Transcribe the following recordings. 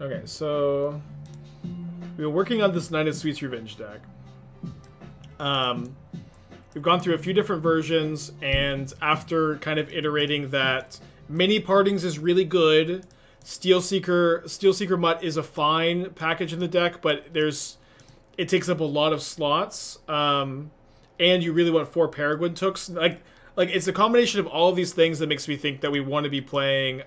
Okay, so we were working on this Knight of Sweet's Revenge deck. We've gone through a few different versions, and after kind of iterating that Mini Partings is really good, Steel Seeker Mutt is a fine package in the deck, but it takes up a lot of slots, and you really want 4 Peregrin Tooks. Like it's a combination of all of these things that makes me think that we want to be playing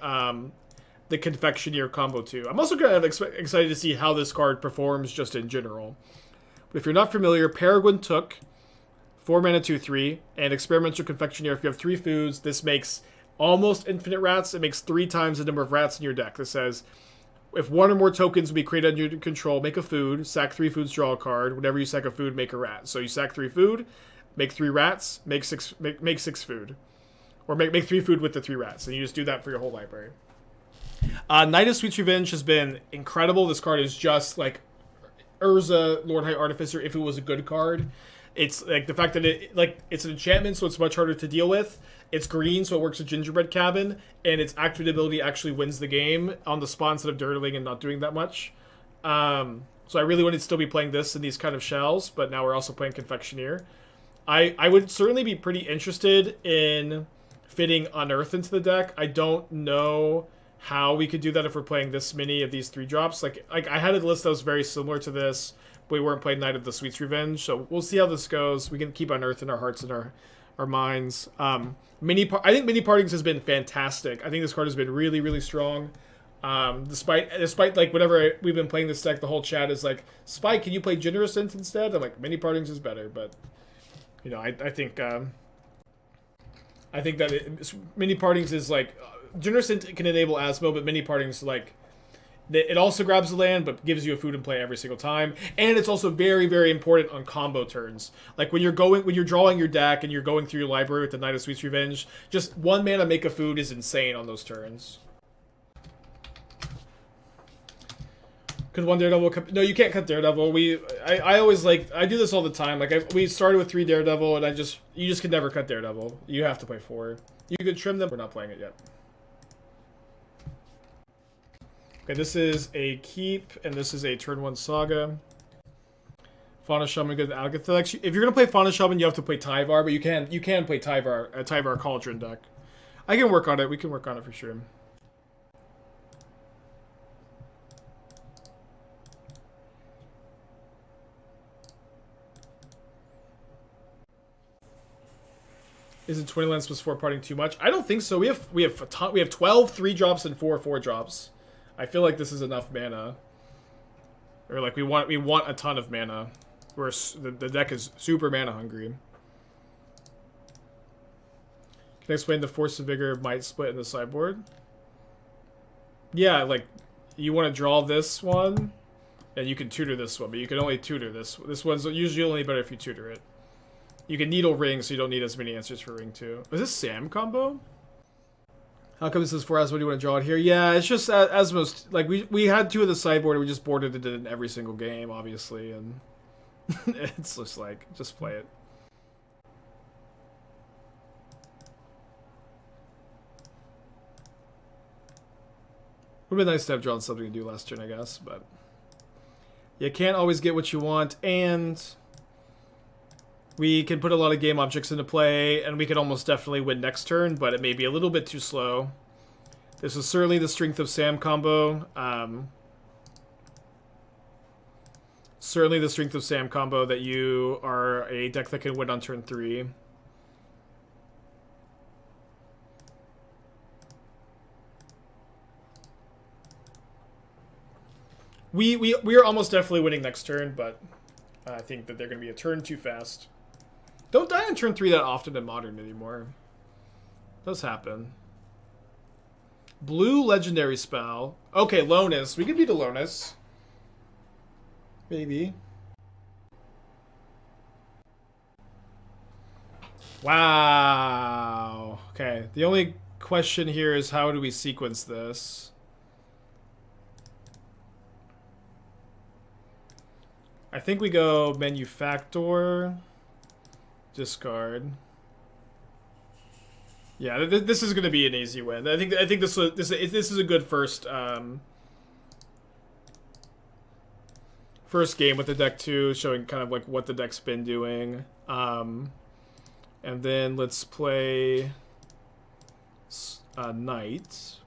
the Confectioner combo too. I'm also kind of excited to see how this card performs just in general. But if you're not familiar, Peregrin Took, 4 mana 2/3, and Experimental Confectioner. If you have 3 foods, this makes almost infinite rats. It makes 3 times the number of rats in your deck. This says, if 1 or more tokens will be created under your control, make a food, sack 3 foods, draw a card. Whenever you sack a food, make a rat. So you sack 3 food, make 3 rats, make 6 food. Or make 3 food with the 3 rats. And you just do that for your whole library. Knight of Sweet's Revenge has been incredible. This card is just like Urza, Lord High Artificer, if it was a good card. It's like the fact that it's an enchantment, so it's much harder to deal with. It's green, so it works with Gingerbread Cabin, and its activate actually wins the game on the spot instead of dirtling and not doing that much. So I really want to still be playing this in these kind of shells, but now we're also playing Confectioner. I would certainly be pretty interested in fitting Unearth into the deck. I don't know how we could do that if we're playing this many of these 3 drops. Like I had a list that was very similar to this, but we weren't playing Knight of the Sweet's Revenge, so we'll see how this goes. We can keep Unearth in our hearts and our minds. I think Mini Partings has been fantastic. I think this card has been really, really strong. Despite like whenever we've been playing this deck, the whole chat is like, Spike, can you play Generosint instead? I'm like, Mini Partings is better, but you know, I think that Mini Partings is like Generosint can enable Asmo, but Mini Partings like it also grabs the land, but gives you a food and play every single time. And it's also very, very important on combo turns. Like when you're drawing your deck and you're going through your library with the Knight of Sweet's Revenge, just 1 mana make a food is insane on those turns. Could 1 Daredevil no, you can't cut Daredevil. I always I do this all the time. Like we started with 3 Daredevil, and you just can never cut Daredevil. You have to play 4. You could trim them. We're not playing it yet. Okay, this is a keep, and this is a turn 1 Saga. Fauna Shaman, good Agatha. Actually, if you're gonna play Fauna Shaman, you have to play Tyvar, but you can play Tyvar, a Tyvar Cauldron deck. I can work on it. We can work on it for sure. Isn't 20 lands plus 4 parting too much? I don't think so. We have 12 3-drops and 4 4-drops. I feel like this is enough mana. Or like we want a ton of mana. The deck is super mana hungry. Can I explain the Force of Vigor might split in the sideboard? Yeah, like you want to draw this one, and you can tutor this one, but you can only tutor this. This one's usually only better if you tutor it. You can Needle Ring, so you don't need as many answers for Ring 2. Is this Sam combo? How come this is 4 Asmo? Do you want to draw it here? Yeah, it's just Asmo's. Like, we had 2 of the sideboard, and we just boarded it in every single game, obviously, and it's just like, just play it. Would have been nice to have drawn something to do last turn, I guess, but you can't always get what you want, and we can put a lot of game objects into play, and we could almost definitely win next turn, but it may be a little bit too slow. This is certainly the strength of Sam combo. Certainly the strength of Sam combo that you are a deck that can win on turn 3. We are almost definitely winning next turn, but I think that they're going to be a turn too fast. Don't die on turn 3 that often in Modern anymore. Does happen. Blue legendary spell. Okay, Lonus. We could beat a Lonus. Maybe. Wow. Okay, the only question here is how do we sequence this? I think we go Manufactor, discard. Yeah, this is going to be an easy win. I think this is a good first first game with the deck too, showing kind of like what the deck's been doing. And then let's play Knight,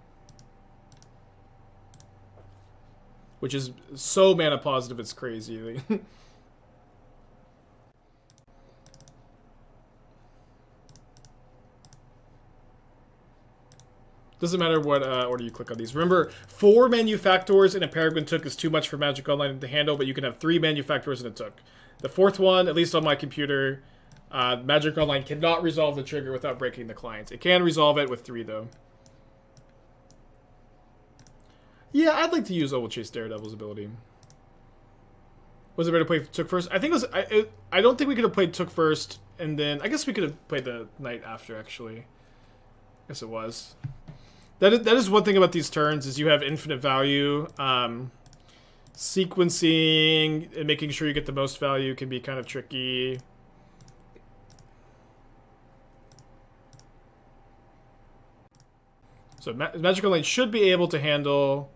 which is so mana positive, it's crazy. Doesn't matter what order you click on these. Remember, 4 Manufactors and a Peregrin Took is too much for Magic Online to handle, but you can have 3 Manufactors and a Took. The 4th one, at least on my computer, Magic Online cannot resolve the trigger without breaking the client. It can resolve it with 3, though. Yeah, I'd like to use Ovalchase Daredevil's ability. Was it better to play Took first? I think it was. I don't think we could have played Took first, and then I guess we could have played the Knight after. Actually, I guess it was. That is one thing about these turns is you have infinite value. Sequencing and making sure you get the most value can be kind of tricky. So Magic Online should be able to handle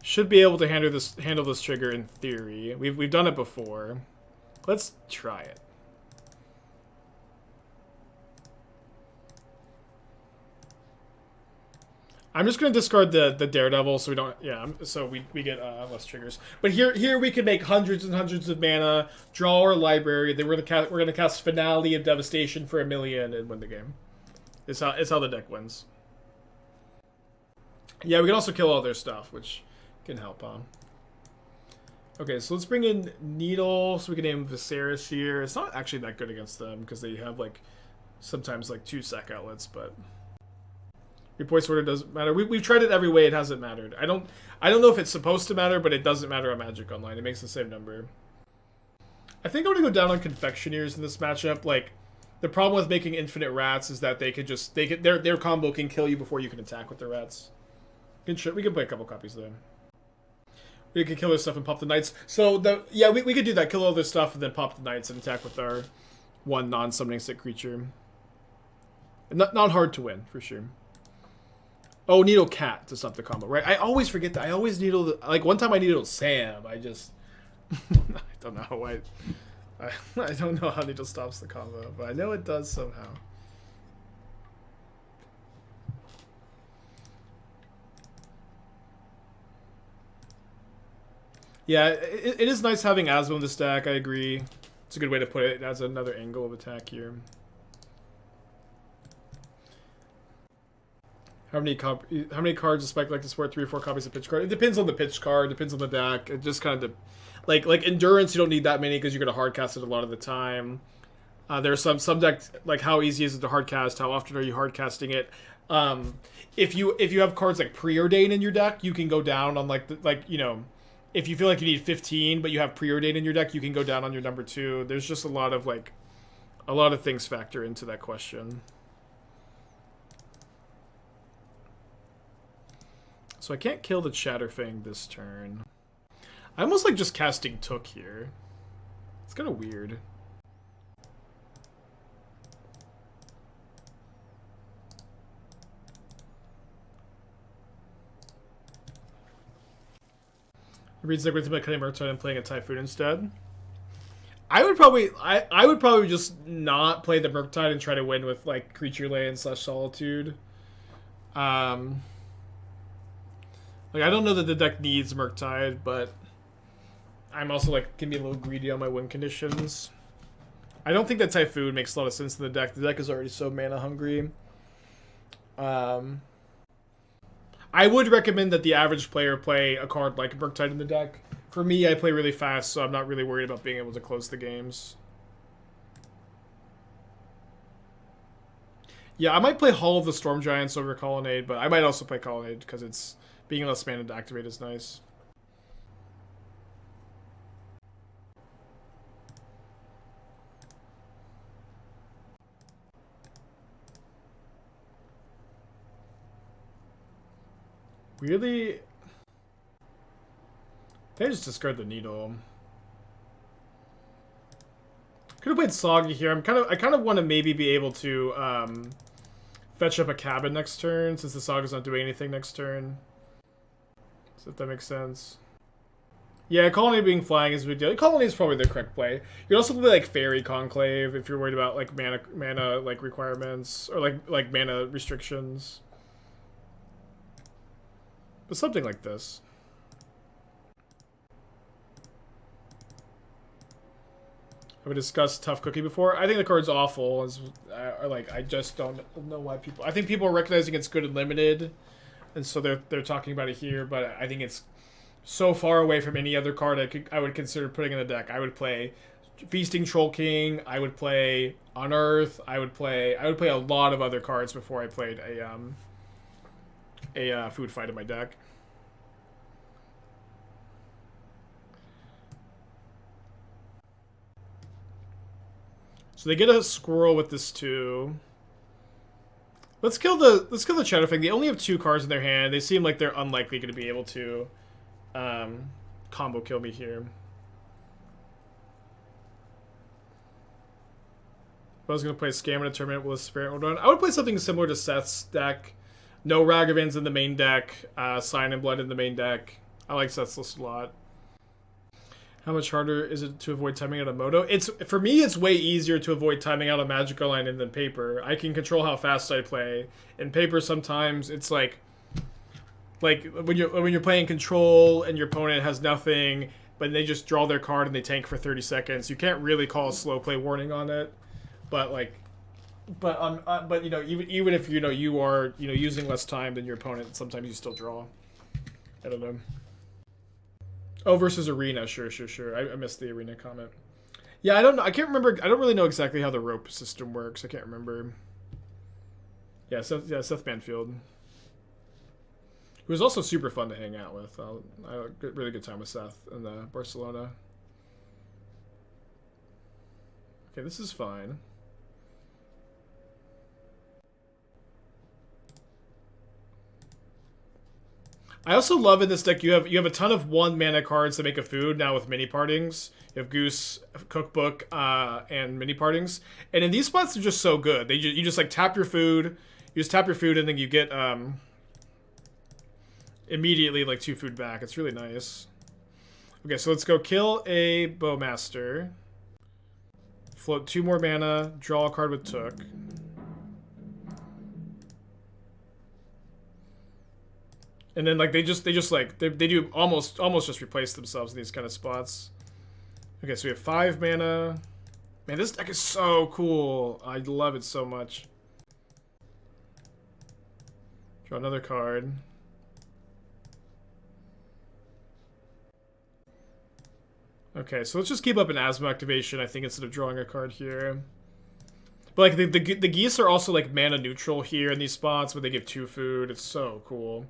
this trigger in theory. We've done it before. Let's try it. I'm just going to discard the Daredevil so we don't, so we get less triggers. But here we can make hundreds and hundreds of mana, draw our library, then we're gonna cast Finale of Devastation for 1,000,000 and win the game. It's how the deck wins. Yeah, we can also kill all their stuff, which can help. Okay, so let's bring in Needle so we can name Viserys here. It's not actually that good against them because they have like sometimes like 2 sack outlets, but. Repoise order doesn't matter. We've tried it every way. It hasn't mattered. I don't know if it's supposed to matter, but it doesn't matter on Magic Online. It makes the same number. I think I'm gonna go down on Confectioners in this matchup. Like, the problem with making infinite rats is that their combo can kill you before you can attack with the rats. We can play a couple copies though. We can kill their stuff and pop the Knights. So we could do that. Kill all their stuff and then pop the Knights and attack with our 1 non-summoning stick creature. Not hard to win for sure. Oh, Needle Cat to stop the combo, right? I always forget that. I always needle... Like, one time I needled Sam. I just... I don't know why... I don't know how Needle stops the combo, but I know it does somehow. Yeah, it is nice having Asmo in the stack, I agree. It's a good way to put it. It adds another angle of attack here. How many cards does Spike like to support? 3 or 4 copies of pitch card? It depends on the pitch card. Depends on the deck. It just kind of like Endurance. You don't need that many because you're gonna hard cast it a lot of the time. There are some decks like how easy is it to hard cast? How often are you hard casting it? If you have cards like Preordain in your deck, you can go down on if you feel like you need 15 but you have Preordain in your deck, you can go down on your number 2. There's just a lot of things factor into that question. So I can't kill the Chatterfang this turn. I almost like just casting Took here. It's kind of weird. It reads like we're thinking about cutting Murktide and playing a Typhoon instead. I would probably just not play the Murktide and try to win with like Creature Land / Solitude. Like, I don't know that the deck needs Murktide, but I'm also, like, can be a little greedy on my win conditions. I don't think that Typhoon makes a lot of sense in the deck. The deck is already so mana hungry. I would recommend that the average player play a card like Murktide in the deck. For me, I play really fast, so I'm not really worried about being able to close the games. Yeah, I might play Hall of the Storm Giants over Colonnade, but I might also play Colonnade because it's... Being less mana to activate is nice. Really? I just discard the Needle. Could have played Saga here. I kind of want to maybe be able to fetch up a Cabin next turn since the Saga's not doing anything next turn. So if that makes sense. Yeah, Colony being flying is a big deal. Colony is probably the correct play. You can also play like Fairy Conclave if you're worried about like mana like requirements or like mana restrictions. But something like this. Have we discussed Tough Cookie before? I think the card's awful. I just don't know why people. I think people are recognizing it's good and limited, and so they're talking about it here. But I think it's so far away from any other card I would consider putting in the deck. I would play Feasting Troll King. I would play Unearth. I would play a lot of other cards before I played a Food Fight in my deck. So they get a squirrel with this too. Let's kill the Shadowfang. They only have 2 cards in their hand. They seem like they're unlikely going to be able to combo kill me here. If I was going to play Scam in a tournament with Spirit Odon, I would play something similar to Seth's deck. No Ragavans in the main deck. Sign and Blood in the main deck. I like Seth's list a lot. How much harder is it to avoid timing out a Moto? For me, it's way easier to avoid timing out a Magical Line than Paper. I can control how fast I play. In Paper, sometimes it's like when you're playing Control and your opponent has nothing, but they just draw their card and they tank for 30 seconds. You can't really call a slow play warning on it. But you know, even if you are using less time than your opponent, sometimes you still draw. I don't know. Oh, versus Arena. Sure. I missed the Arena comment. Yeah, I don't know. I can't remember. I don't really know exactly how the rope system works. I can't remember. Yeah, Seth Banfield. Who was also super fun to hang out with. I had a really good time with Seth in Barcelona. Okay, this is fine. I also love in this deck you have a ton of 1 mana cards that make a food now with mini partings. You have Goose, Cookbook, and mini partings. And in these spots they're just so good. You just like tap your food, and then you get immediately like 2 food back. It's really nice. Okay, so let's go kill a Bowmaster. Float 2 more mana, draw a card with Took. And then like they do almost just replace themselves in these kind of spots. Okay, so we have 5 mana. Man, this deck is so cool. I love it so much. Draw another card. Okay, so let's just keep up an Asmo activation, I think, instead of drawing a card here. But like the geese are also like mana neutral here in these spots, but they give 2 food. It's so cool.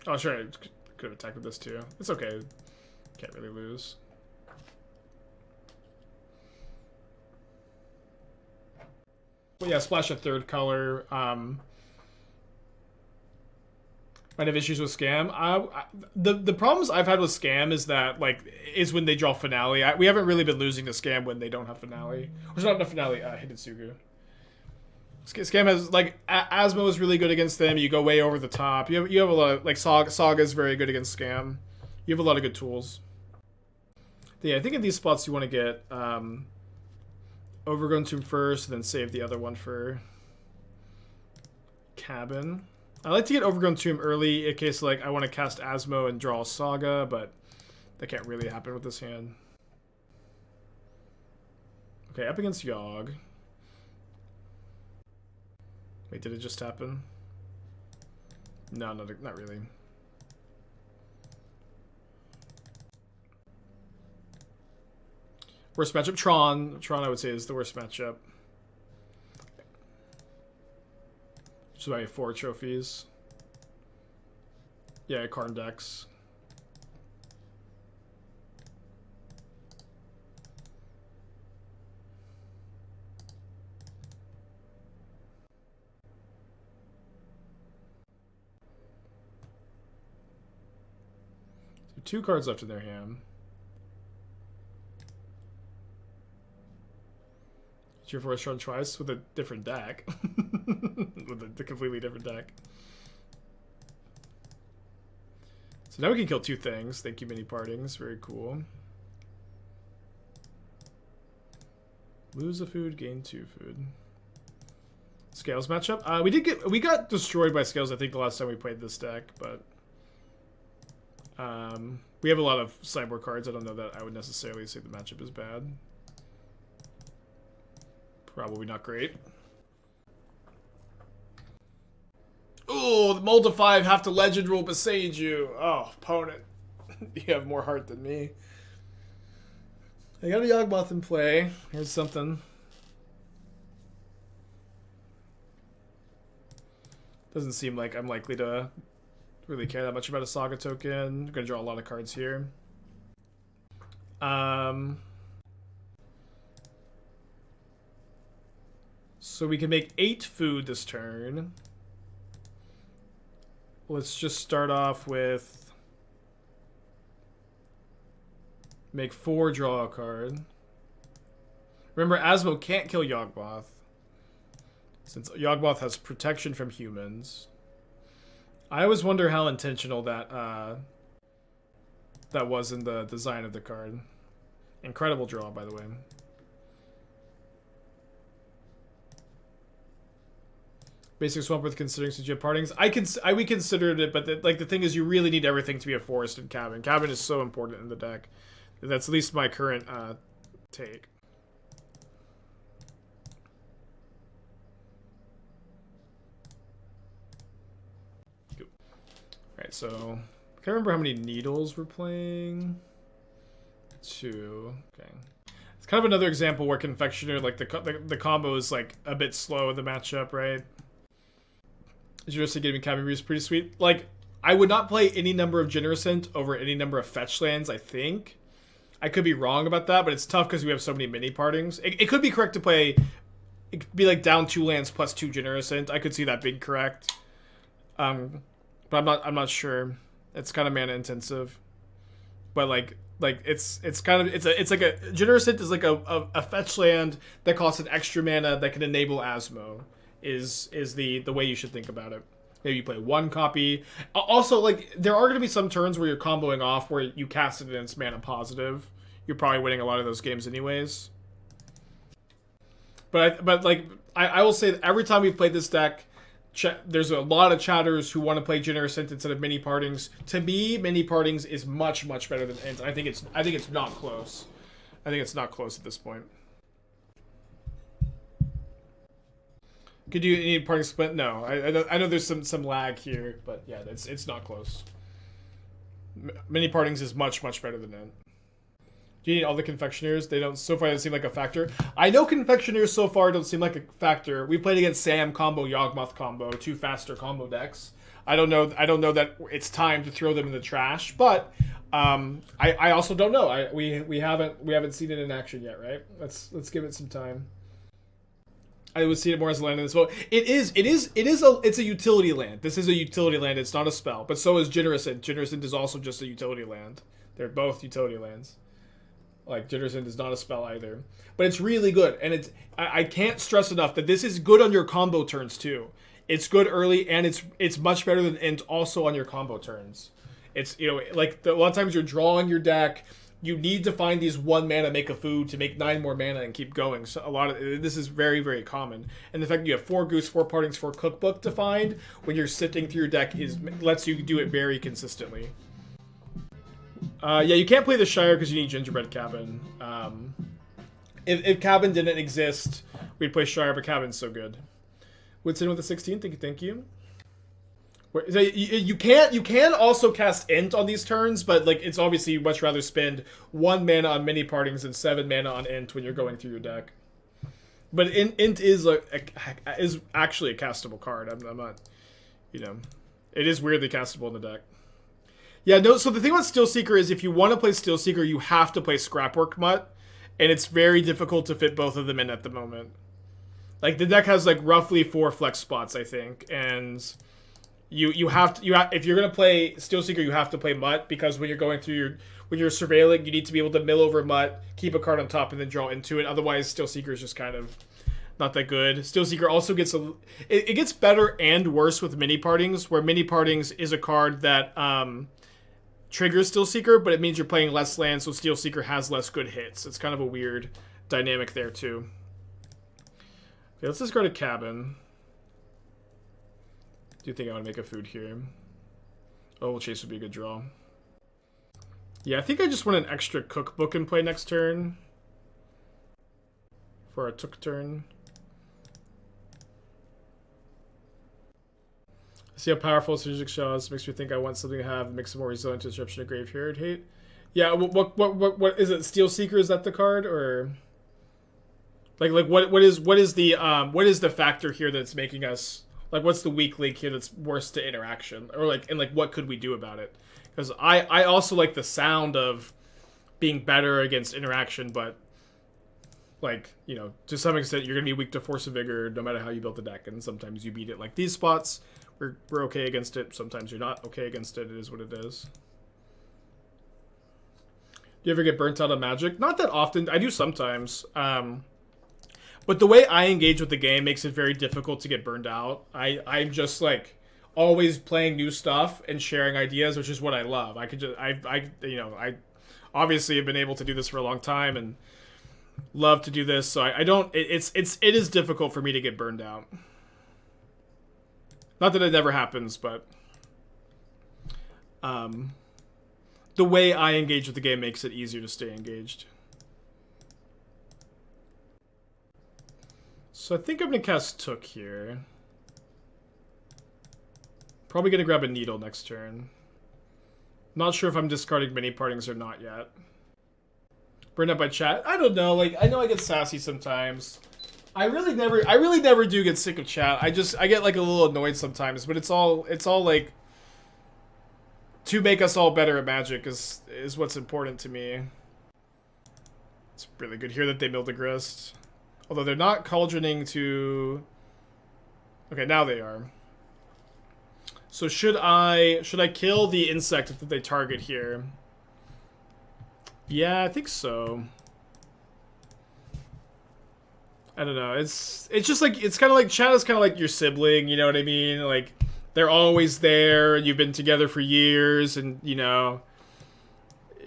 Oh, sure, I could have attacked with this too. It's okay. Can't really lose. Well, yeah, splash a 3rd color. Might have issues with Scam. The problems I've had with Scam is that is when they draw Finale. We haven't really been losing to Scam when they don't have Finale. There's not enough Finale. Hidetsugu. Scam has Asmo is really good against them. You go way over the top. You have a lot of, Saga is very good against Scam. You have a lot of good tools. Yeah, I think in these spots you want to get Overgrown Tomb first, and then save the other one for Cabin. I like to get Overgrown Tomb early in case I want to cast Asmo and draw Saga, but that can't really happen with this hand. Okay, up against Yogg. Wait, did it just happen? No, not really. Worst matchup? Tron, I would say, is the worst matchup. Which is why I have 4 trophies. Yeah, Karn decks. So 2 cards left in their hand. It's your first run twice with a different deck. With a completely different deck. So now we can kill 2 things. Thank you, Mini Partings. Very cool. Lose a food, gain 2 food. Scales matchup. We got destroyed by Scales, I think, the last time we played this deck, but we have a lot of sideboard cards. I don't know that I would necessarily say the matchup is bad. Probably not great. Oh, the Mold of 5 have to legend rule beside you. Oh, opponent. You have more heart than me. I got a Yawgmoth in play. Here's something. Doesn't seem like I'm likely to really care that much about a Saga token. I'm gonna draw a lot of cards here. So we can make 8 food this turn. Let's just start off with make 4, draw a card. Remember, Asmo can't kill Yawgmoth, since Yawgmoth has protection from humans. I always wonder how intentional that that was in the design of the card. Incredible draw, by the way. Basic swamp worth considering since you have partings. We considered it, but the thing is, you really need everything to be a forest and cabin. Cabin is so important in the deck. That's at least my current take. Alright, so I can't remember how many needles we're playing. 2. Okay. It's kind of another example where Confectioner, like the combo is like a bit slow in the matchup, right? Generously getting Cabin is pretty sweet. Like, I would not play any number of Generosint over any number of fetch lands, I think. I could be wrong about that, but it's tough because we have so many mini partings. It could be correct to play, it could be like down 2 lands plus 2 Generosint. I could see that being correct. But I'm not sure. It's kind of mana intensive. But like it's like a Generosint is like a fetch land that costs an extra mana that can enable Asmo. Is the way you should think about it. Maybe you play 1 copy. Also, like, there are going to be some turns where you're comboing off where you cast it and it's mana positive. You're probably winning a lot of those games anyways. But I will say that every time we've played this deck, there's a lot of chatters who want to play Generosint instead of Mini Partings. To me, Mini Partings is much better than Int. I think it's not close. I think it's not close at this point. Could you need parting split? No, I know there's some lag here, but yeah, it's not close. Mini partings is much better than Int. Do you need all the confectioners? They don't so far. They seem like a factor. I know confectioners so far don't seem like a factor. We played against Sam combo, Yawgmoth combo, 2 faster combo decks. I don't know that it's time to throw them in the trash, but I also don't know. We haven't seen it in action yet, right? Let's give it some time. I would see it more as a land in this vote. It's a utility land. This is a utility land. It's not a spell, but so is Generosint. Generosint is also just a utility land. They're both utility lands. Like, Generosint is not a spell either, but it's really good. And I can't stress enough that this is good on your combo turns too. It's good early, and it's much better than Int also on your combo turns. It's, like a lot of times you're drawing your deck. You need to find these 1 mana make a food to make 9 more mana and keep going. So a lot of this is very common. And the fact that you have 4 Goose, 4 Partings, 4 Cookbook to find when you're sifting through your deck lets you do it very consistently. Yeah, you can't play the Shire because you need Gingerbread Cabin. If Cabin didn't exist, we'd play Shire, but Cabin's so good. Woodson with the 16, thank you. So you can also cast Int on these turns, but like it's obviously you'd much rather spend 1 mana on Mini Partings and 7 mana on Int when you're going through your deck. But Int is is actually a castable card. I'm not, it is weirdly castable in the deck. Yeah, no. So the thing about Steelseeker is if you want to play Steelseeker, you have to play Scrapwork Mutt, and it's very difficult to fit both of them in at the moment. Like the deck has like roughly 4 flex spots, I think, and You have to if you're gonna play Steelseeker, you have to play Mutt, because when you're going through when you're surveilling, you need to be able to mill over Mutt, keep a card on top, and then draw into it. Otherwise, Steelseeker is just kind of not that good. Steelseeker also gets it gets better and worse with Mini Partings, where Mini Partings is a card that triggers Steel Seeker, but it means you're playing less land, so Steel Seeker has less good hits. It's kind of a weird dynamic there, too. Okay, let's discard a cabin. Do you think I want to make a food here? Ovalchase would be a good draw. Yeah, I think I just want an extra cookbook in play next turn. For our Took turn. See how powerful Strategic Shaws makes me think I want something to have that makes it more resilient to disruption of graveyard hate. Yeah, what is it? Steel Seeker, is that the card, or like what is the factor here that's making us, like, what's the weak link here that's worse to interaction, or like, and like what could we do about it? Because I also like the sound of being better against interaction, but like, you know, to some extent you're gonna be weak to Force of Vigor no matter how you build the deck, and sometimes you beat it like these spots. We're okay against it. Sometimes you're not okay against it. It is what it is. Do you ever get burnt out on Magic? Not that often. I do sometimes. But the way I engage with the game makes it very difficult to get burned out. I'm just like always playing new stuff and sharing ideas, which is what I love. I could just I obviously have been able to do this for a long time and love to do this. So I don't. It is difficult for me to get burned out. Not that it never happens, but the way I engage with the game makes it easier to stay engaged. So I think I'm going to cast Took here. Probably going to grab a Needle next turn. Not sure if I'm discarding mini partings or not yet. Burned up by chat? I don't know. Like, I know I get sassy sometimes. I really never do get sick of chat. I get like a little annoyed sometimes, but it's all like to make us all better at Magic is what's important to me. It's really good here that they milled the grist. Although they're not cauldroning to... Okay, now they are. So should I kill the insect that they target here? Yeah, I think so. I don't know. It's just like, it's kind of like, chat is kind of like your sibling, you know what I mean? Like, they're always there, and you've been together for years, and, you know,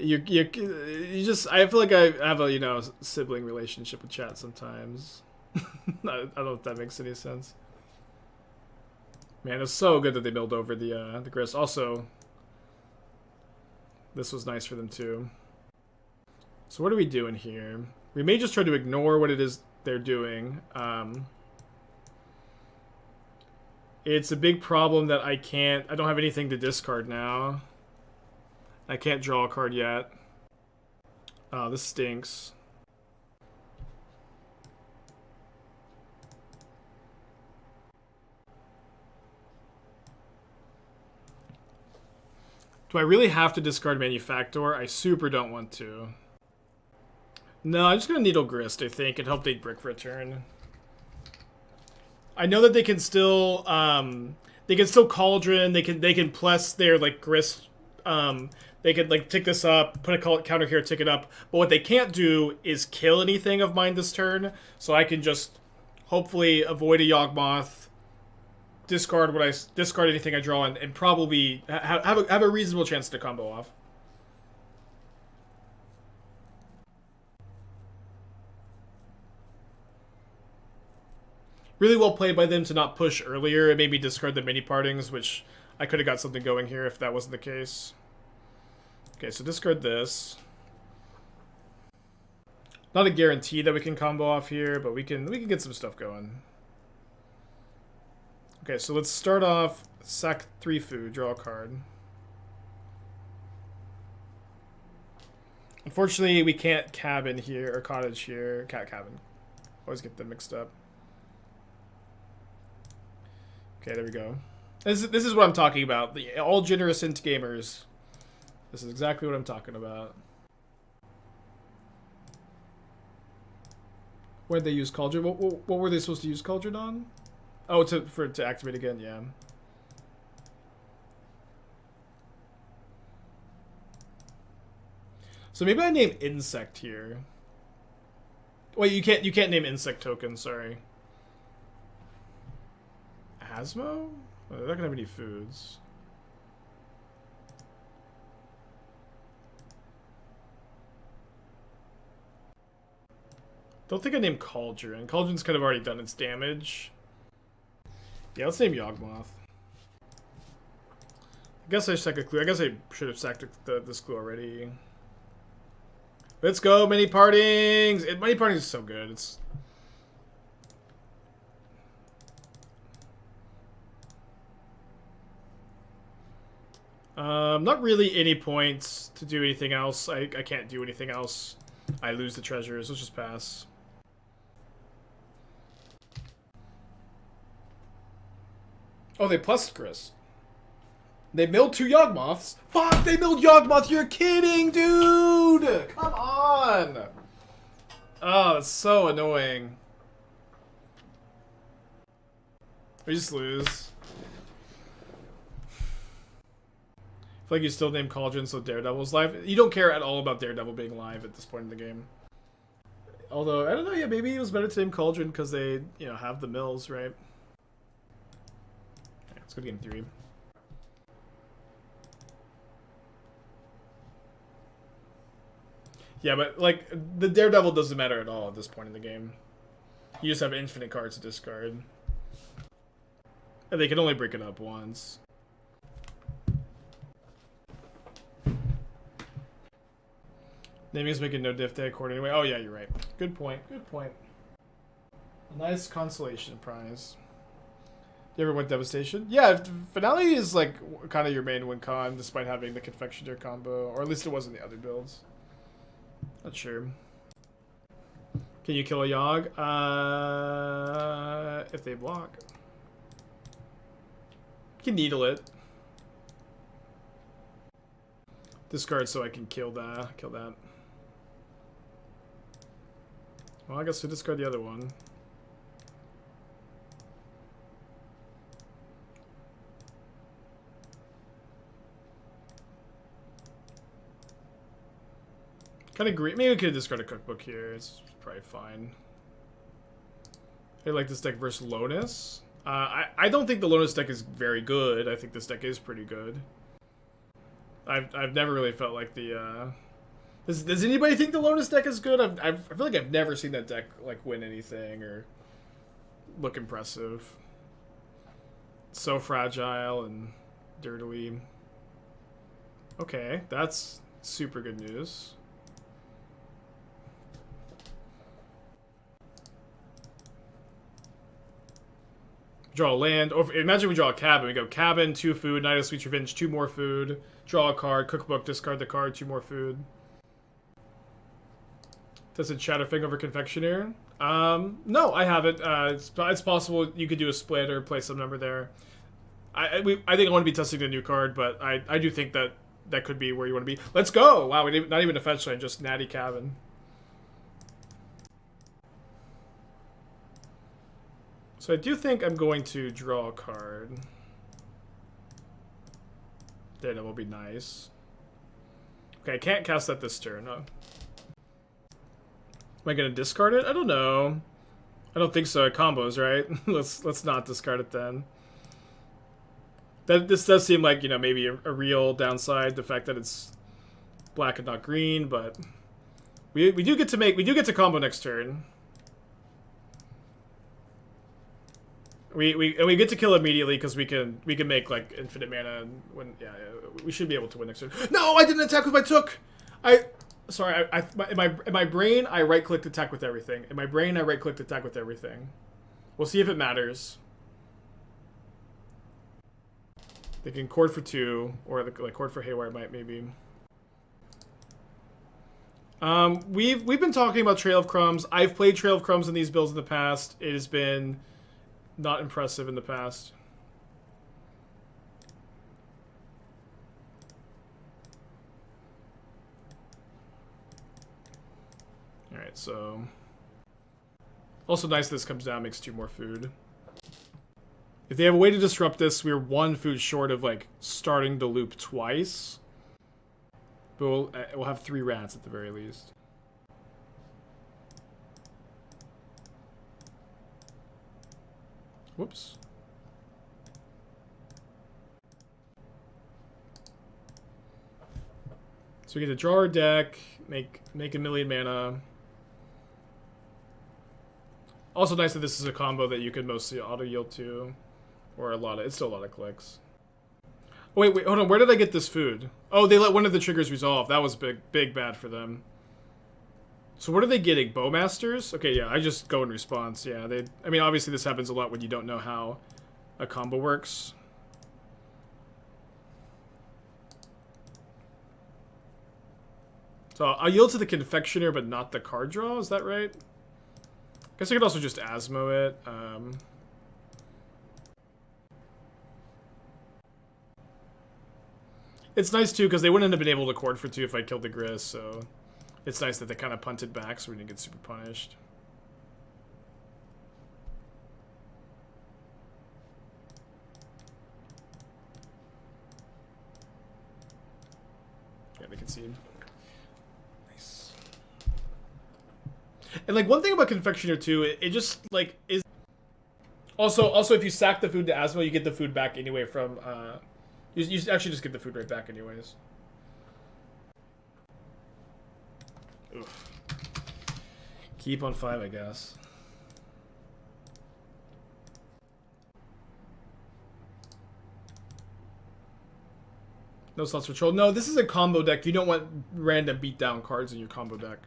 you just, I feel like I have a, you know, sibling relationship with chat sometimes. I don't know if that makes any sense. Man, it's so good that they built over the grist. Also, this was nice for them too. So what are we doing here? We may just try to ignore what it is they're doing. It's a big problem that I don't have anything to discard now. I can't draw a card yet. Oh, this stinks. Do I really have to discard Manufactor? I super don't want to. No, I'm just gonna Needle Grist, I think, and hope they brick for a turn. I know that they can still Cauldron. They can plus their like Grist. They could like tick this up, put a counter here, tick it up. But what they can't do is kill anything of mine this turn. So I can just hopefully avoid a Yawgmoth, discard anything I draw, and probably have a reasonable chance to combo off. Really well played by them to not push earlier and maybe discard the mini partings, which I could have got something going here if that wasn't the case. Okay, so discard this. Not a guarantee that we can combo off here, but we can get some stuff going. Okay, so let's start off, sack 3 food, draw a card. Unfortunately, we can't cabin here, or cottage here. Cabin. Always get them mixed up. Okay, there we go. This is what I'm talking about. The all generous int gamers. This is exactly what I'm talking about. Where did they use Cauldron? What were they supposed to use Cauldron on? Oh, to activate again, yeah. So maybe I name Insect here. Wait, you can't name Insect token, sorry. Asmo? Oh, they're not gonna have any foods. Don't think I named Cauldron. Cauldron's kind of already done its damage. Yeah, let's name Yawgmoth. I guess I sacked a clue. I guess I should have sacked this clue already. Let's go, Many Partings! Many Partings is so good. It's... not really any points to do anything else. I can't do anything else. I lose the treasures. Let's just pass. Oh, they plussed Chris. They milled 2 Yawgmoths. Fuck, they milled Yawgmoth. You're kidding, dude. Come on. Oh, that's so annoying. We just lose. I feel like you still name Cauldron so Daredevil's live. You don't care at all about Daredevil being live at this point in the game. Although, I don't know, yeah, maybe it was better to name Cauldron because they, you know, have the mills, right? Okay, let's go to game 3. Yeah, but, like, the Daredevil doesn't matter at all at this point in the game. You just have infinite cards to discard. And they can only break it up once. Naming's making no diff deck cord anyway. Oh, yeah, you're right. Good point. Good point. A nice consolation prize. You ever win Devastation? Yeah, Finale is, like, kind of your main win con, despite having the Confectioner combo. Or at least it was in the other builds. Not sure. Can you kill a Yogg? If they block. You can Needle it. Discard so I can kill that. Well, I guess we'll discard the other one. Kind of agree. Maybe we could discard a cookbook here. It's probably fine. I like this deck versus Lonus. I don't think the Lonus deck is very good. I think this deck is pretty good. I've never really felt like the does anybody think the Lonus deck is good? I feel like I've never seen that deck like win anything or look impressive. It's so fragile and dirtily. Okay, that's super good news. Draw a land. Or imagine we draw a cabin. We go cabin, 2 food, Night of Sweet Revenge, 2 more food. Draw a card, cookbook, discard the card, 2 more food. Does it Shadowfang over Confectioner? No, I haven't. It's possible you could do a split or play some number there. I think I want to be testing the new card, but I do think that that could be where you want to be. Let's go! Wow, not even a fetch line, just Natty Cabin. So I do think I'm going to draw a card. That will be nice. Okay, I can't cast that this turn. No. Am I gonna discard it? I don't know. I don't think so. Combos, right? let's not discard it then. This does seem like, you know, maybe a real downside, the fact that it's black and not green, but we do get to combo next turn. We get to kill immediately because we can make like infinite mana and when we should be able to win next turn. No, I didn't attack with my Took. Sorry, in my brain I right clicked attack with everything. In my brain I right clicked attack with everything. We'll see if it matters. They can cord for 2 or like cord for Haywire Mite maybe. We've been talking about Trail of Crumbs. I've played Trail of Crumbs in these builds in the past. It has been not impressive in the past. Alright, so... Also nice this comes down, makes 2 more food. If they have a way to disrupt this, we're 1 food short of, like, starting the loop twice. But we'll have 3 rats at the very least. Whoops. So we get to draw our deck, make a million mana. Also nice that this is a combo that you could mostly auto-yield to. Or it's still a lot of clicks. Oh, wait, hold on. Where did I get this food? Oh, they let one of the triggers resolve. That was big bad for them. So what are they getting? Bowmasters? Okay, yeah, I just go in response. Yeah, I mean, obviously this happens a lot when you don't know how a combo works. So I'll yield to the Confectioner, but not the card draw. Is that right? I guess I could also just Asmo it. It's nice, too, because they wouldn't have been able to chord for 2 if I killed the Grist, so it's nice that they kind of punted back so we didn't get super punished. Yeah, they concede. Nice. And, like, one thing about Confectioner, too, it just, like, is... Also, if you sack the food to Asmo, you get the food back anyway from, You actually just get the food right back anyways. Oof. Keep on 5, I guess. No slots for troll. No, this is a combo deck. You don't want random beatdown cards in your combo deck.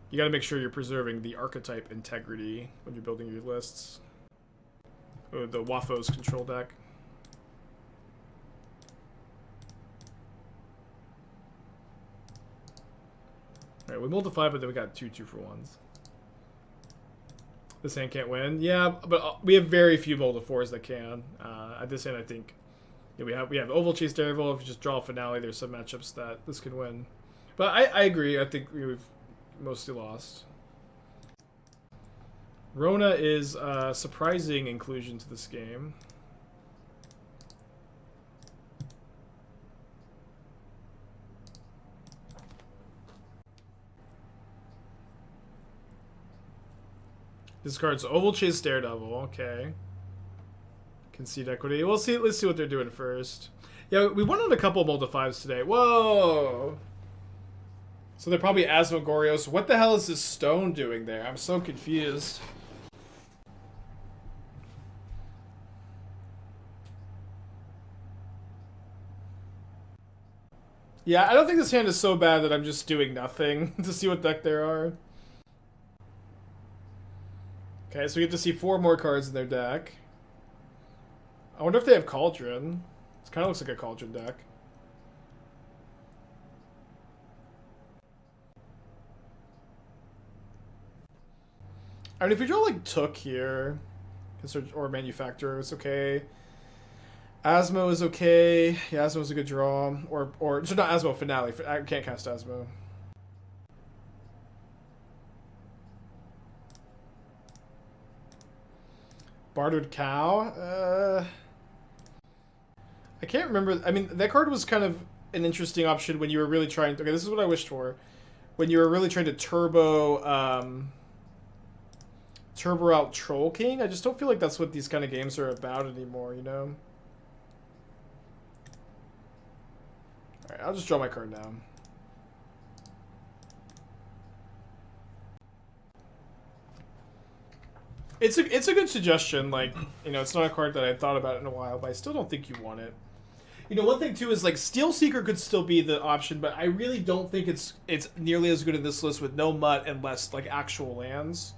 You gotta make sure you're preserving the archetype integrity when you're building your lists. Or the Wafo's control deck. Alright, we multiply, but then we got 2 2-for-1s. This hand can't win. Yeah, but we have very few multi-4s that can. At this hand, I think we have Ovalchase Daredevil. If you just draw a Finale, there's some matchups that this can win. But I agree. I think we've mostly lost. Rona is a surprising inclusion to this game. Discards Ovalchase Daredevil. Okay. Concede equity. We'll see. Let's see what they're doing first. Yeah, we won on a couple multi-5s today. Whoa. So they're probably Asmogorios. What the hell is this stone doing there? I'm so confused. Yeah, I don't think this hand is so bad that I'm just doing nothing to see what deck there are. Okay, so we get to see 4 more cards in their deck. I wonder if they have Cauldron. It kind of looks like a Cauldron deck. I mean, if you draw like Took here, or Manufacturer, it's okay. Asmo is okay. Yeah, Asmo is a good draw. Or so not Asmo, Finale. I can't cast Asmo. Bartered Cow? I can't remember. I mean, that card was kind of an interesting option when you were really trying to... Okay, this is what I wished for. When you were really trying to turbo out Troll King. I just don't feel like that's what these kind of games are about anymore, you know? Alright, I'll just draw my card now. It's a good suggestion. Like, you know, it's not a card that I thought about in a while, but I still don't think you want it. You know, one thing too is like Steel Seeker could still be the option, but I really don't think it's nearly as good in this list with no mutt and less like actual lands.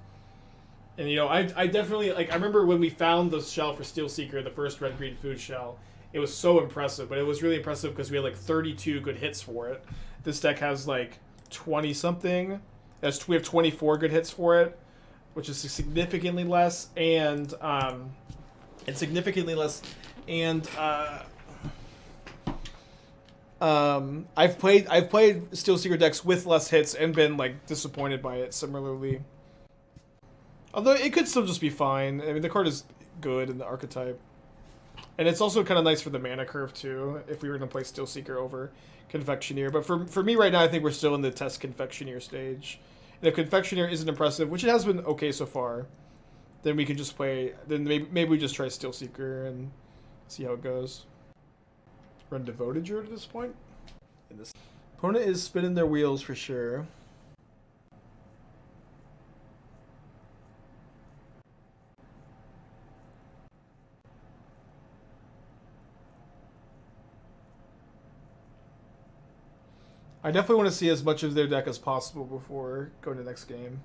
And you know, I definitely like. I remember when we found the shell for Steel Seeker, the first red green food shell. It was so impressive, but it was really impressive because we had like 32 good hits for it. This deck has like 20 something. We have 24 good hits for it, which is significantly less, and I've played Steel Seeker decks with less hits and been like disappointed by it similarly. Although it could still just be fine. I mean, the card is good in the archetype, and it's also kind of nice for the mana curve too. If we were going to play Steel Seeker over Confectioner, but for me right now, I think we're still in the test Confectioner stage. And if Confectioner isn't impressive, which it has been okay so far, then we can just play. Then maybe we just try Steel Seeker and see how it goes. Run Devoted Druid at this point. Opponent is spinning their wheels for sure. I definitely want to see as much of their deck as possible before going to the next game.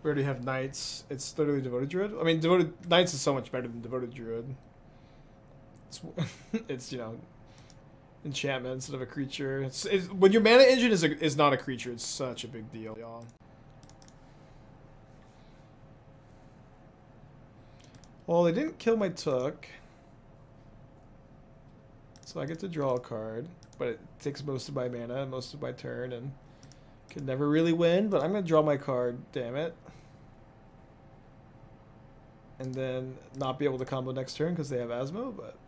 We already have Knights. It's literally Devoted Druid. I mean, Devoted Knights is so much better than Devoted Druid. It's you know, enchantment instead of a creature. It's when your mana engine is not a creature, it's such a big deal, y'all. Well, they didn't kill my Took, so I get to draw a card, but it takes most of my mana, most of my turn, and can never really win. But I'm gonna draw my card. Damn it. And then not be able to combo next turn because they have Asmo, but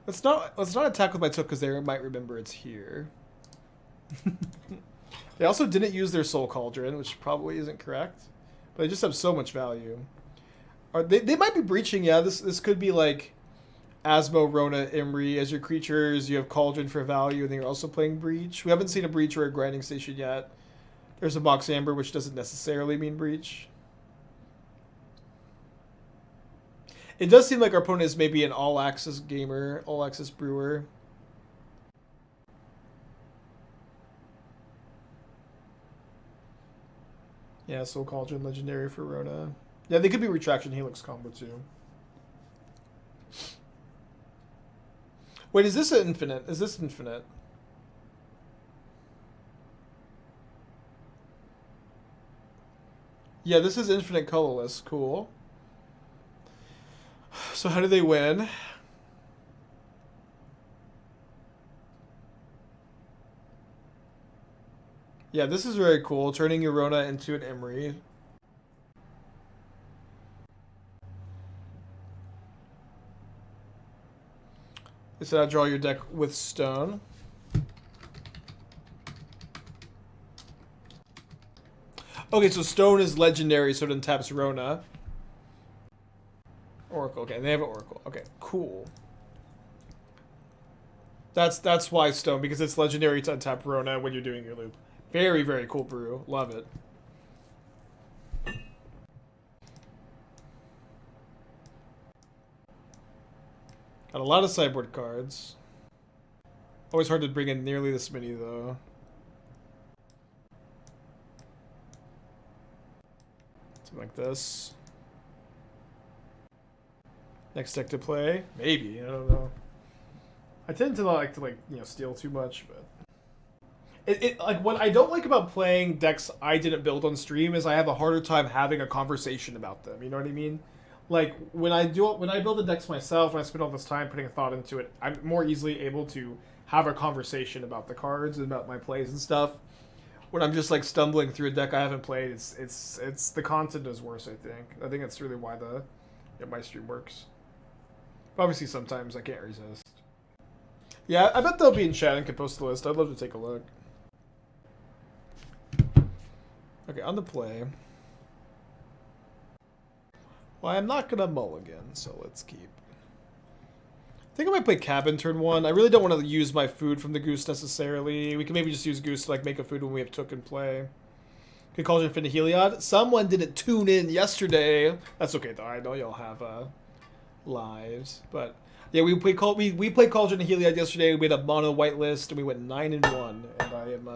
let's not attack with my Took because they might remember it's here. They also didn't use their Soul Cauldron, which probably isn't correct, but they just have so much value. They might be breaching, yeah. This could be like Asmo, Rona, Imri as your creatures. You have Cauldron for value, and then you're also playing Breach. We haven't seen a Breach or a Grinding Station yet. There's a Mox Amber, which doesn't necessarily mean Breach. It does seem like our opponent is maybe an all-access gamer, all-access brewer. Yeah, Soul Cauldron, Legendary for Rona. Yeah, they could be Retraction Helix combo too. Wait, is this an infinite? Is this infinite? Yeah, this is infinite colorless. Cool. So how do they win? Yeah, this is very cool. Turning your Rona into an Emry. They said I'll draw your deck with Stone. Okay, so Stone is legendary, so it untaps Rona. Oracle, okay, they have an Oracle. Okay, cool. That's why Stone, because it's legendary to untap Rona when you're doing your loop. Very, very cool brew. Love it. Got a lot of sideboard cards. Always hard to bring in nearly this many, though. Something like this. Next deck to play? Maybe, I don't know. I tend to not like to steal too much, but like what I don't like about playing decks I didn't build on stream is I have a harder time having a conversation about them. You know what I mean? Like when I build the decks myself, when I spend all this time putting a thought into it, I'm more easily able to have a conversation about the cards and about my plays and stuff. When I'm just like stumbling through a deck I haven't played, it's the content is worse. I think that's really why my stream works. But obviously, sometimes I can't resist. Yeah, I bet they'll be in chat and can post the list. I'd love to take a look. Okay, on the play. Well, I'm not going to mulligan, so let's keep. I think I might play Cabin turn 1. I really don't want to use my food from the Goose necessarily. We can maybe just use Goose to like make a food when we have Took in play. Okay, Cauldron Fin Heliod. Someone didn't tune in yesterday. That's okay, though. I know y'all have lives, but yeah, we played Cauldron and Heliod yesterday. We had a mono white list and we went 9-1, and I am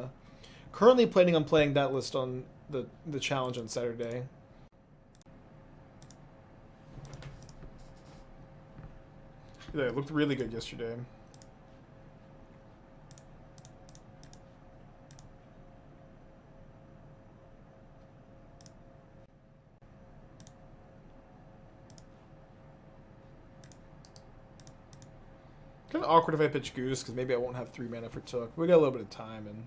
currently planning on playing that list on the challenge on Saturday. Yeah, it looked really good yesterday. Kind of awkward if I pitch Goose, because maybe I won't have 3 mana for Took. We got a little bit of time, and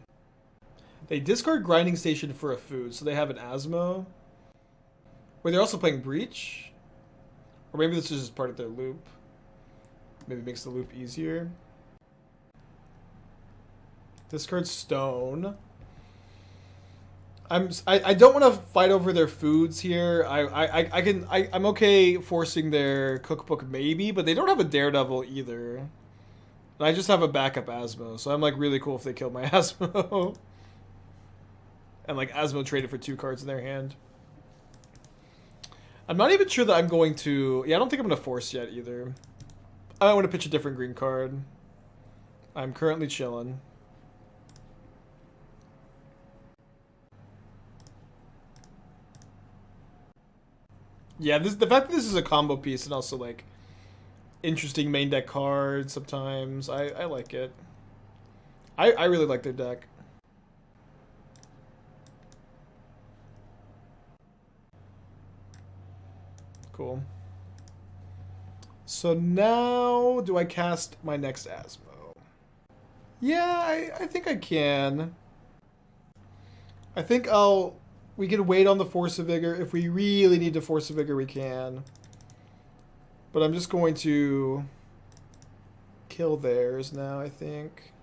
they discard Grinding Station for a food, so they have an Asmo. Wait, they're also playing Breach? Or maybe this is just part of their loop. Maybe it makes the loop easier. Discard Stone. I don't want to fight over their foods here. I'm okay forcing their cookbook maybe, but they don't have a Daredevil either. And I just have a backup Asmo, so I'm like really cool if they kill my Asmo. And like Asmo traded for 2 cards in their hand. I'm not even sure that I'm going to... Yeah, I don't think I'm going to force yet either. I might want to pitch a different green card. I'm currently chilling. Yeah, the fact that this is a combo piece and also, like, interesting main deck cards sometimes. I like it. I really like their deck. Cool. So now, do I cast my next Asmo? Yeah, I think I can. I think we can wait on the Force of Vigor. If we really need to Force of Vigor, we can. But I'm just going to kill theirs now, I think.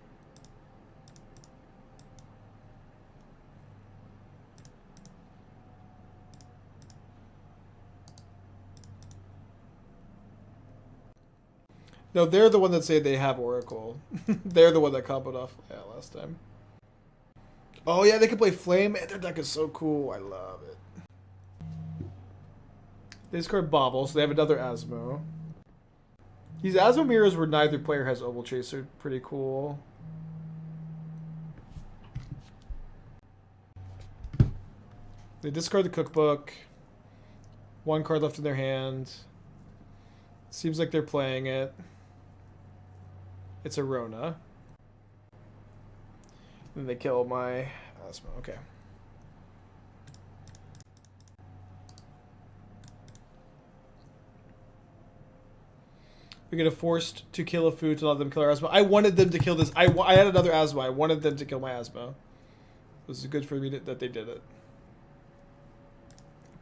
No, they're the one that say they have Oracle. They're the one that comboed off last time. Oh yeah, they can play Flame. Man, their deck is so cool. I love it. They discard Bobble, so they have another Asmo. These Asmo mirrors where neither player has Ovalchase are pretty cool. They discard the Cookbook. One card left in their hand. Seems like they're playing it. It's a Rona. And they kill my Asmo. Okay. We're gonna forced to kill a food to let them kill our Asmo. I wanted them to kill this. I had another Asmo. I wanted them to kill my Asmo. It was good for me that they did it.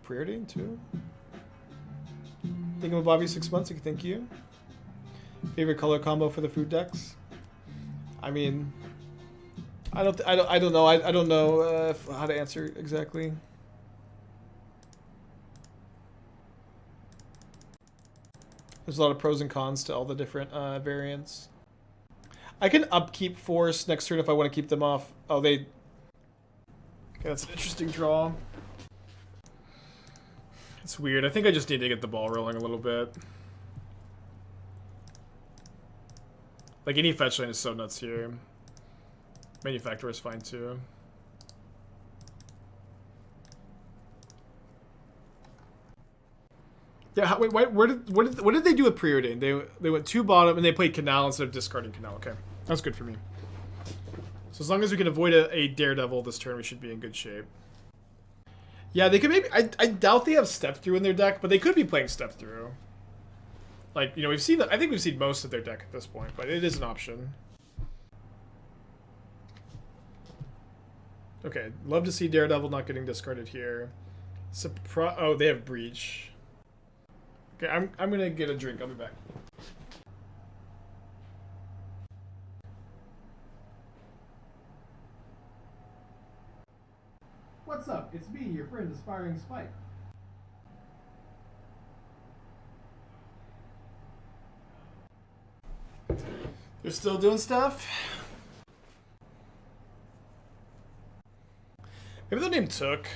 Preordain too. Think of a Bobby 6 months. Thank you. Favorite color combo for the food decks? I mean, I don't know. I don't know how to answer exactly. There's a lot of pros and cons to all the different variants. I can upkeep Force next turn if I want to keep them off. Oh, they... Okay, that's an interesting draw. It's weird. I think I just need to get the ball rolling a little bit. Like, any fetch lane is so nuts here. Manufactor is fine too. Yeah, wait, what did they do with Preordain? They went 2 bottom and they played Canal instead of discarding Canal. Okay, that's good for me. So as long as we can avoid a Daredevil this turn, we should be in good shape. Yeah, they could maybe... I doubt they have Step Through in their deck, but they could be playing Step Through. Like, you know, we've seen... I think we've seen most of their deck at this point, but it is an option. Okay, love to see Daredevil not getting discarded here. Oh, they have Breach. Okay, I'm gonna get a drink. I'll be back. What's up? It's me, your friend, Aspiring Spike. They're still doing stuff? Maybe they'll name Took.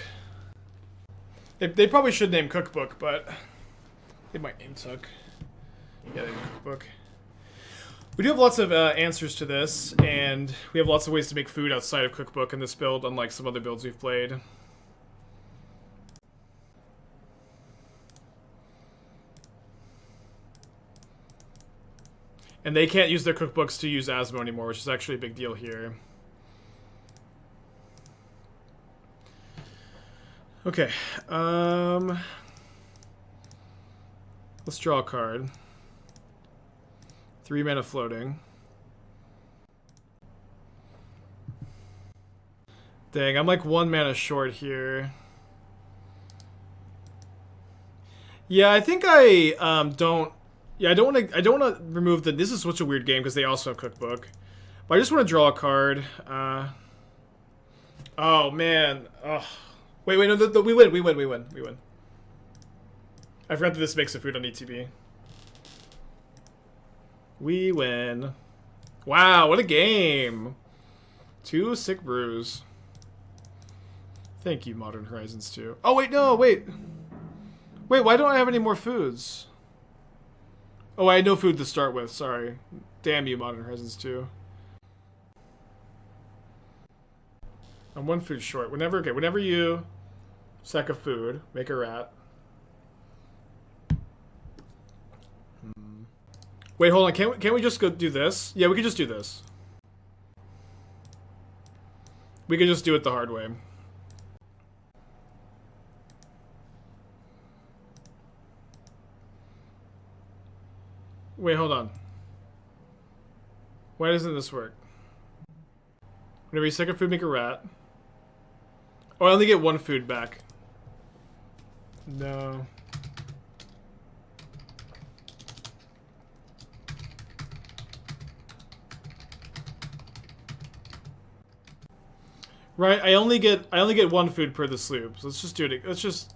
They probably should name Cookbook, but they might name Took. Yeah, they name Cookbook. We do have lots of answers to this, and we have lots of ways to make food outside of Cookbook in this build, unlike some other builds we've played. And they can't use their cookbooks to use Asmo anymore, which is actually a big deal here. Okay, let's draw a card. 3 mana floating. Dang, I'm like 1 mana short here. Yeah, I think I don't. Yeah, I don't want to remove the. This is such a weird game because they also have Cookbook, but I just want to draw a card. Oh man. Oh. Wait, no, we win. I forgot that this makes a food on ETB. We win. Wow, what a game. 2 sick brews. Thank you, Modern Horizons 2. Oh, wait, no, wait. Wait, why don't I have any more foods? Oh, I had no food to start with, sorry. Damn you, Modern Horizons 2. I'm one food short. Whenever you sack a food, make a rat. Wait, hold on. Can't we just go do this? Yeah, we could just do this. We could just do it the hard way. Wait, hold on. Why doesn't this work? Whenever you second food, make a rat. Oh, I only get one food back. No. Right, I only get one food per the sloop. So let's just do it. Let's just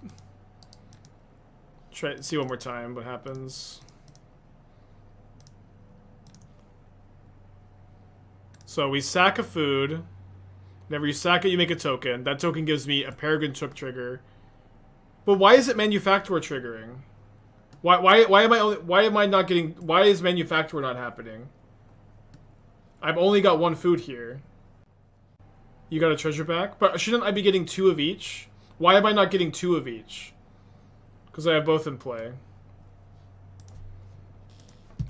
try see one more time what happens. So we sack a food. Whenever you sack it, you make a token. That token gives me a Peregrin Took trigger. But why is it Manufactor triggering? Why is Manufactor not happening? I've only got one food here. You got a treasure back? But shouldn't I be getting 2 of each? Why am I not getting 2 of each? Because I have both in play.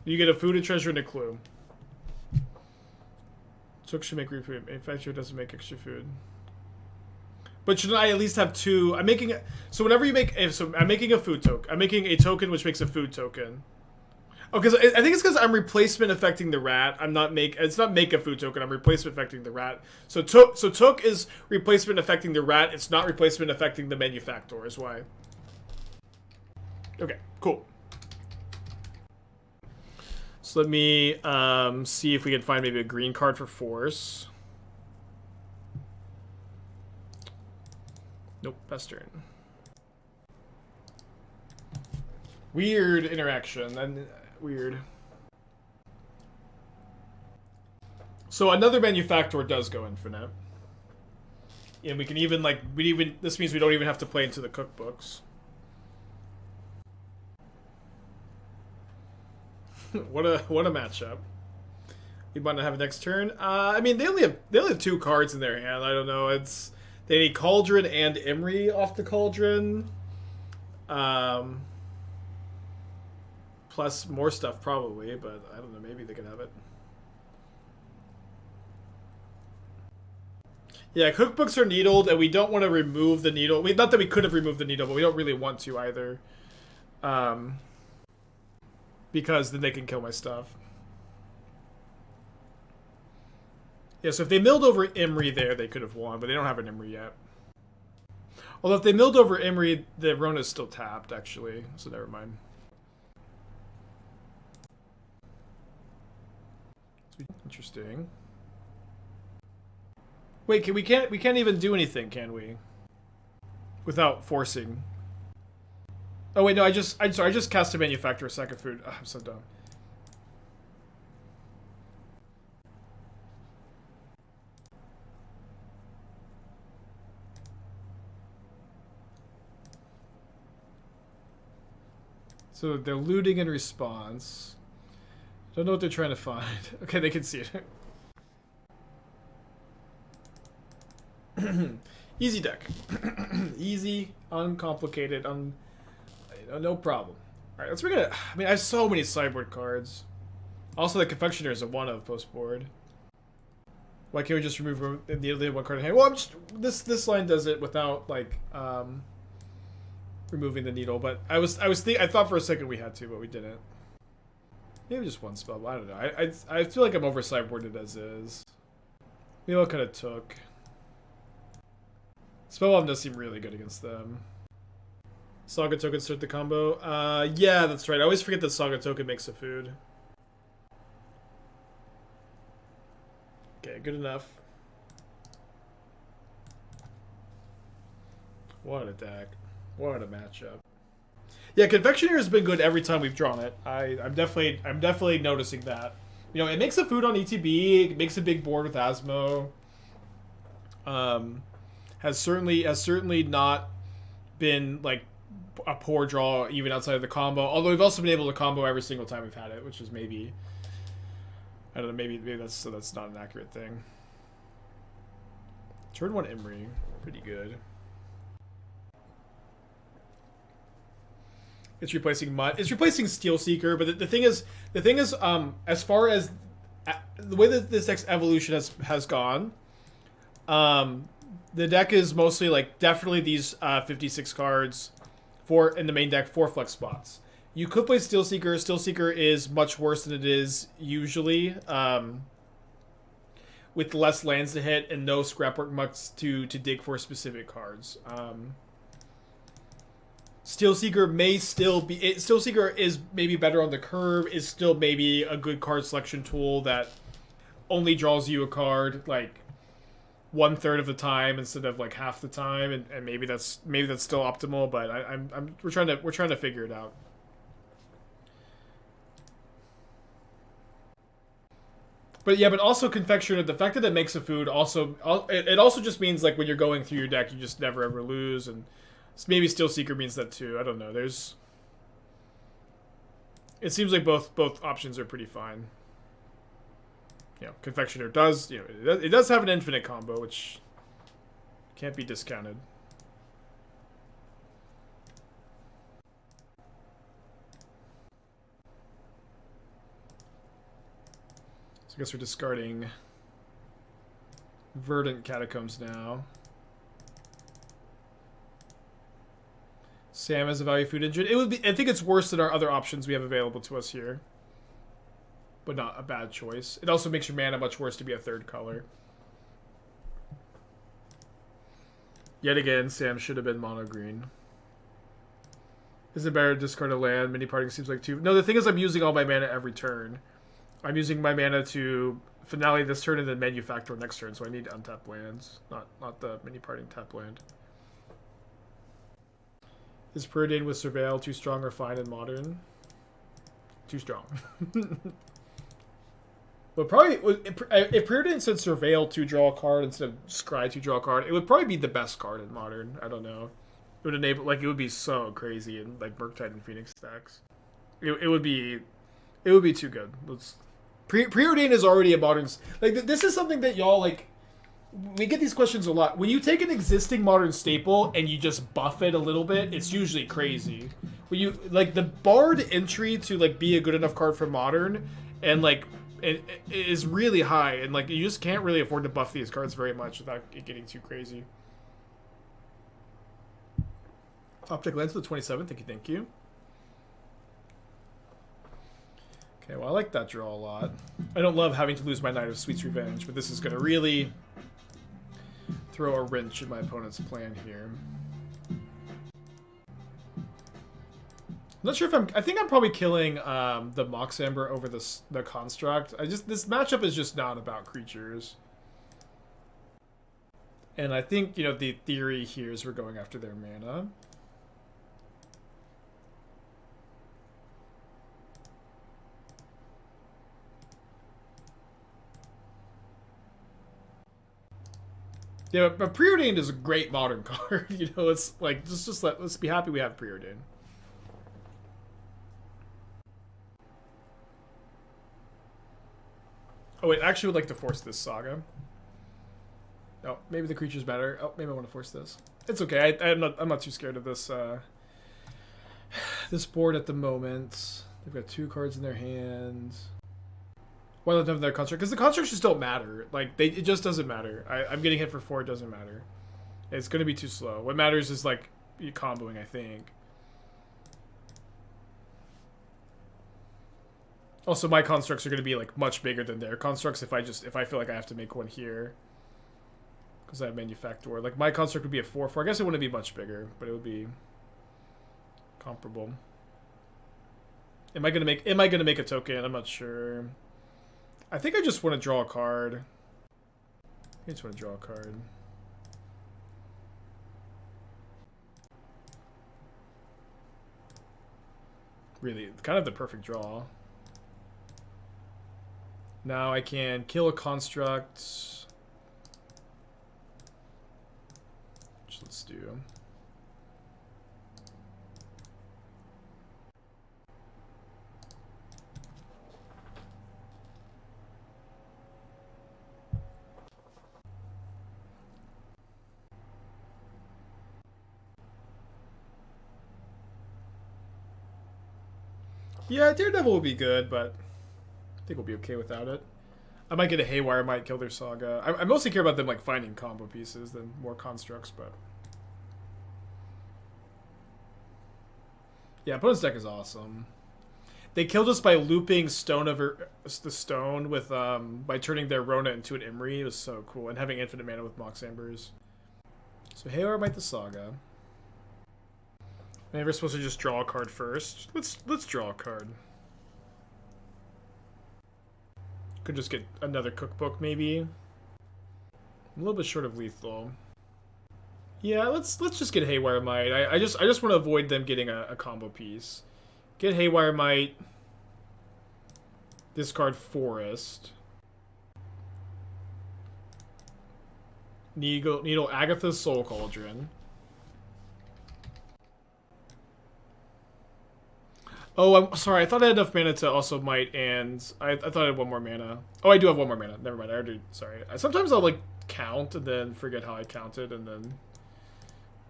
You get a food, a treasure, and a clue. Took should make refood. Manufacturer doesn't make extra food. But shouldn't I at least have 2? I'm making so whenever you make so I'm making a food token. I'm making a token which makes a food token. Oh, because I think it's because I'm replacement affecting the rat. It's not make a food token. I'm replacement affecting the rat. So took is replacement affecting the rat. It's not replacement affecting the manufactor. Is why. Okay, cool. So let me see if we can find maybe a green card for Force. Nope, best turn. Weird interaction. And weird. So another manufactor does go infinite. And we can even this means we don't even have to play into the cookbooks. what a matchup. We want to have next turn. I mean they only have 2 cards in their hand. I don't know. They need Cauldron and Imri off the Cauldron. Plus more stuff probably, but I don't know, maybe they could have it. Yeah, cookbooks are needled, and we don't want to remove the needle. Not that we could have removed the needle, but we don't really want to either. Because then they can kill my stuff. Yeah, so if they milled over Imri there, they could have won, but they don't have an Imri yet. Although if they milled over Imri, the Rona's still tapped, actually, so never mind. Interesting. Wait, we can't even do anything, can we? Without forcing. Oh wait, no, I just cast a manufacturer second food. Oh, I'm so dumb. So they're looting in response. Don't know what they're trying to find. Okay, they can see it. Easy deck. Easy, uncomplicated, no problem. Alright, let's bring it. I mean, I have so many sideboard cards. Also, the Confectioner is a 1-of post-board. Why can't we just remove the one card in hand? Well, I'm just, this line does it without, like, removing the needle. But I thought for a second we had to, but we didn't. Maybe just one spell, but I don't know. I feel like I'm over sideboarded as is. Maybe I could have took. Spellbomb does seem really good against them. Saga token start the combo. Yeah, that's right. I always forget that Saga token makes a food. Okay, good enough. What a deck. What a matchup. Yeah, Confectioner has been good every time we've drawn it. I'm definitely noticing that. You know, it makes a food on ETB. It makes a big board with Asmo. Has certainly not been like a poor draw even outside of the combo. Although we've also been able to combo every single time we've had it, which is maybe, I don't know, maybe that's not an accurate thing. Turn 1 Emry, pretty good. It's replacing Mutt. It's replacing Steel Seeker, but the thing is, as far as the way that this deck's evolution has gone, the deck is mostly like definitely these 56 cards in the main deck, 4 flex spots. You could play Steel Seeker. Steel Seeker is much worse than it is usually, with less lands to hit and no scrapwork mucks to dig for specific cards. Steel Seeker may still be... Steel Seeker is maybe better on the curve, is still maybe a good card selection tool that only draws you a card, like, 1/3 of the time instead of, like, half the time, and maybe that's still optimal, but we're trying to figure it out. But yeah, but also Confectioner, the fact that it makes a food also... It also just means, like, when you're going through your deck, you just never ever lose, and... Maybe Steel Seeker means that too. I don't know. It seems like both options are pretty fine. You know, Confectioner does, it does have an infinite combo, which can't be discounted. So I guess we're discarding Verdant Catacombs now. Sam has a value food engine. It would be. I think it's worse than our other options we have available to us here, but not a bad choice. It also makes your mana much worse to be a 3rd color. Yet again, Sam should have been mono green. Is it better to discard a land? Mini parting seems like 2. No, the thing is, I'm using all my mana every turn. I'm using my mana to finale this turn and then manufacture next turn, so I need to untap lands, not the mini parting tap land. Is Preordained with Surveil too strong or fine in Modern? Too strong. But probably, if Preordained said Surveil to draw a card instead of Scry to draw a card, it would probably be the best card in Modern. I don't know. It would enable, like, it would be so crazy in, like, Murktide and Phoenix stacks. It would be too good. Preordained is already a Modern... Like, this is something that y'all, like... We get these questions a lot. When you take an existing Modern staple and you just buff it a little bit, it's usually crazy. When you, like, the Bard entry to, like, be a good enough card for Modern, and, like, it is really high, and, like, you just can't really afford to buff these cards very much without it getting too crazy. Optic Lens for the 27th, thank you. Okay, well, I like that draw a lot. I don't love having to lose my Knight of Sweet's Revenge, but this is going to really throw a wrench in my opponent's plan here. I'm not sure if I think I'm probably killing the Mox Amber over the Construct. This matchup is just not about creatures. And I think, the theory here is we're going after their mana. Yeah, but Preordained is a great Modern card. It's like let's be happy we have Preordained. Oh wait, I actually would like to force this Saga. Oh, maybe the creature's better. Oh, maybe I want to force this. It's okay. I'm not too scared of this this board at the moment. They've got 2 cards in their hands. Why don't they have their construct? Because the constructs just don't matter. Like, it just doesn't matter. I'm getting hit for 4, it doesn't matter. It's going to be too slow. What matters is, like, comboing, I think. Also, my constructs are going to be, like, much bigger than their constructs if I feel like I have to make one here. Because I have Manufactor. Like, my construct would be a 4/4. I guess it wouldn't be much bigger, but it would be comparable. Am I gonna make a token? I'm not sure. I think I just want to draw a card. I just want to draw a card. Really, kind of the perfect draw. Now I can kill a construct. Which let's do. Yeah, Daredevil will be good, but I think we'll be okay without it. I might get a Haywire Mite, kill their Saga. I mostly care about them like finding combo pieces than more constructs, but yeah, opponent's deck is awesome. They killed us by looping Stone over the Stone with by turning their Rona into an Imri. It was so cool, and having infinite mana with Mox Ambers. So Haywire Mite the Saga. Maybe we're supposed to just draw a card first. Let's draw a card. Could just get another cookbook, maybe. I'm a little bit short of lethal. Yeah, let's just get Haywire Mite. I just want to avoid them getting a combo piece. Get Haywire Mite. Discard Forest. Needle Agatha's Soul Cauldron. Oh, I'm sorry. I thought I had enough mana to also Mite, and I thought I had one more mana. Oh, I do have one more mana. Never mind. I already. Sorry. Sometimes I'll like count and then forget how I counted, and then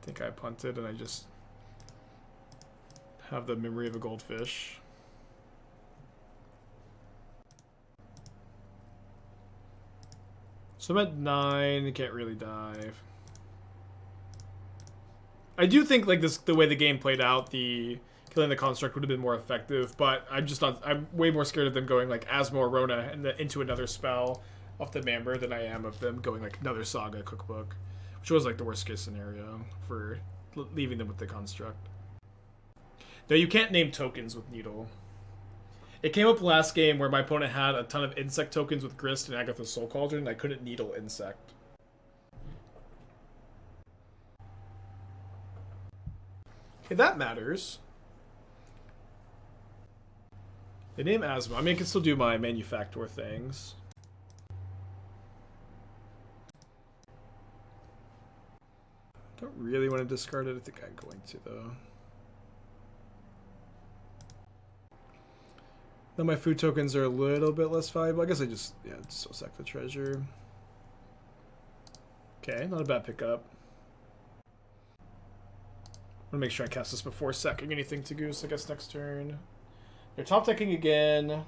think I punted, and I just have the memory of a goldfish. So I'm at 9. Can't really dive. I do think like the way the game played out, the killing the construct would have been more effective, but I'm just not. I'm way more scared of them going like Asmoranomardicadaistinaculdacar and into another spell off the Mamber than I am of them going like another Saga cookbook, which was like the worst case scenario for leaving them with the construct. Though you can't name tokens with Needle. It came up last game where my opponent had a ton of insect tokens with Grist and Agatha's Soul Cauldron, and I couldn't Needle insect. Okay, that matters. They name Asthma. I mean, I can still do my Manufactor things. Don't really want to discard it. I think I'm going to, though. Though my food tokens are a little bit less valuable. I guess I just, yeah, still sack the treasure. Okay, not a bad pickup. I'm gonna make sure I cast this before sacking anything to Goose, I guess, next turn. They're top decking again.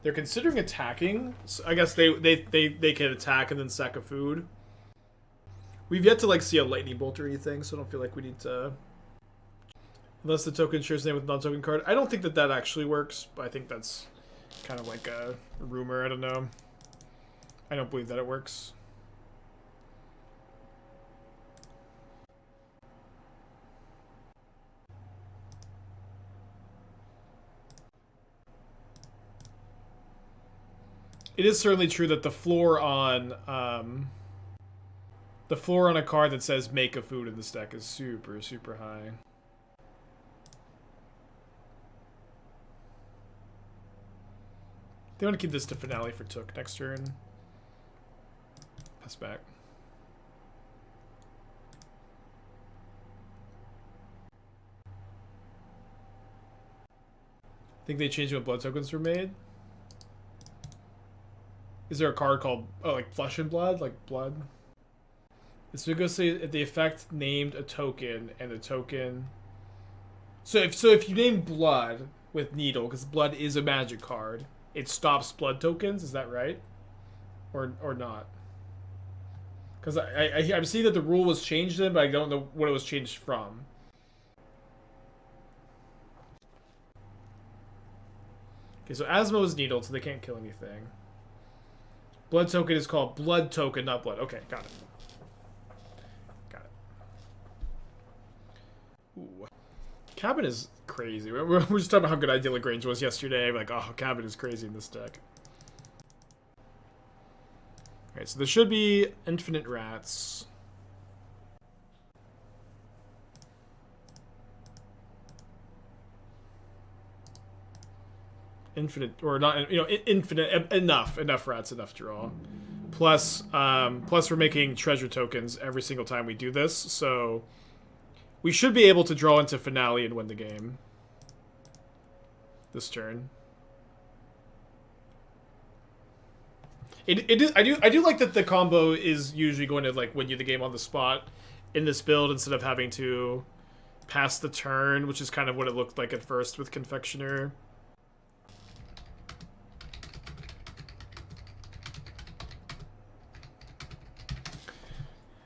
They're considering attacking. So I guess they can attack and then sack a food. We've yet to like see a lightning bolt or anything, so I don't feel like we need to. Unless the token shares name with non-token card. I don't think that actually works, but I think that's kind of like a rumor. I don't know. I don't believe that it works. It is certainly true that the floor on a card that says make a food in this deck is super, super high. They want to keep this to Finale for Took next turn. Pass back. Think they changed when blood tokens were made? Is there a card called, oh, like Flesh and Blood? Like blood? It's because the effect named a token, and the token... So if you name blood with Needle, because blood is a magic card, it stops blood tokens, is that right? Or not? Because I'm seeing that the rule was changed in, but I don't know what it was changed from. Okay, so Asmo is Needle, so they can't kill anything. Blood token is called blood token, not blood. Okay, got it. Got it. Ooh. Cabin is crazy. We're just talking about how good Ideal Lagrange was yesterday. We're like, oh, Cabin is crazy in this deck. Alright, so there should be infinite rats. Infinite, or not, you know, infinite, enough rats, enough draw. Plus we're making treasure tokens every single time we do this, so we should be able to draw into Finale and win the game this turn. I do like that the combo is usually going to like win you the game on the spot in this build instead of having to pass the turn, which is kind of what it looked like at first with Confectioner.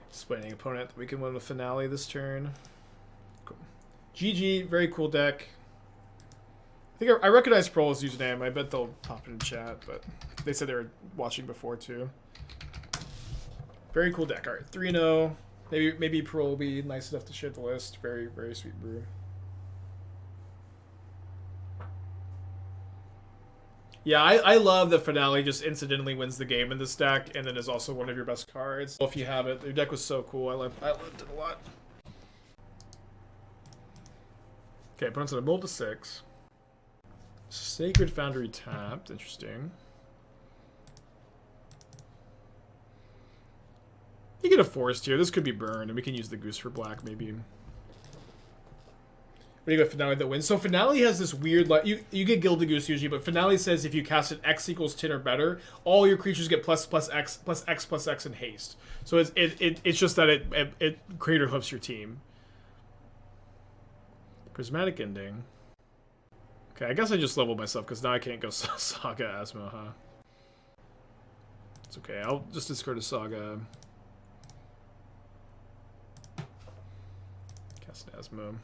Explaining opponent that we can win with Finale this turn. Cool. GG, very cool deck. I think I recognize Prole's username. I bet they'll pop it in chat, but they said they were watching before too. Very cool deck. All right, 3-0. Maybe Prole will be nice enough to share the list. Very, very sweet brew. Yeah, I love that Finale just incidentally wins the game in this deck, and then is also one of your best cards. If you have it, your deck was so cool. I loved it a lot. Okay, opponent's on a build to 6. Sacred Foundry tapped. Interesting. You get a forest here. This could be burned, and we can use the Goose for black, maybe. What do you got Finale that wins? So Finale has this weird... You get Gilded Goose usually, but Finale says if you cast it X equals 10 or better, all your creatures get plus X, plus X, plus X in haste. So it's just that it Crater Hoofs your team. Prismatic Ending. Okay, I guess I just leveled myself, because now I can't go Saga Asmo, huh? It's okay. I'll just discard a Saga. Cast an Asmo.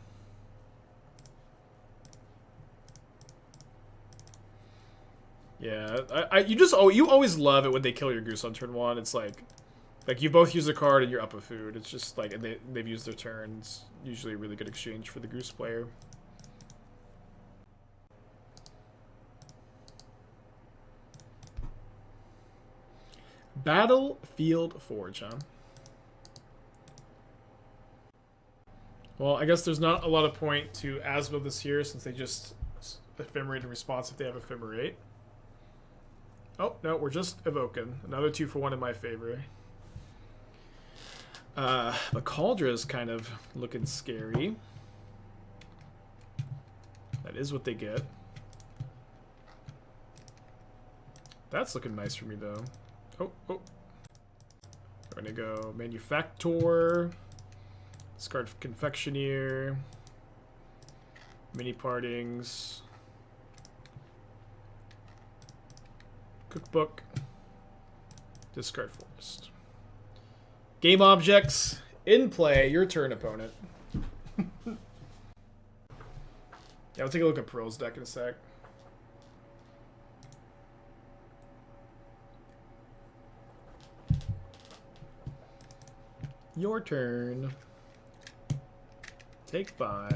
Yeah, you always love it when they kill your Goose on turn 1. It's like you both use a card and you're up a food. It's just like, and they've used their turns. Usually a really good exchange for the Goose player. Battlefield Forge, huh? Well, I guess there's not a lot of point to Asmo this year since they just ephemerate in response if they have ephemerate. Oh, no, we're just evoking. Another 2-for-1 in my favor. The Cauldra is kind of looking scary. That is what they get. That's looking nice for me, though. Oh. We're going to go Manufactor. Discard Confectioner. Mini Partings. Cookbook. Discard Forest. Game objects in play. Your turn, opponent. Yeah, I'll take a look at Pearl's deck in a sec. Your turn. Take 5.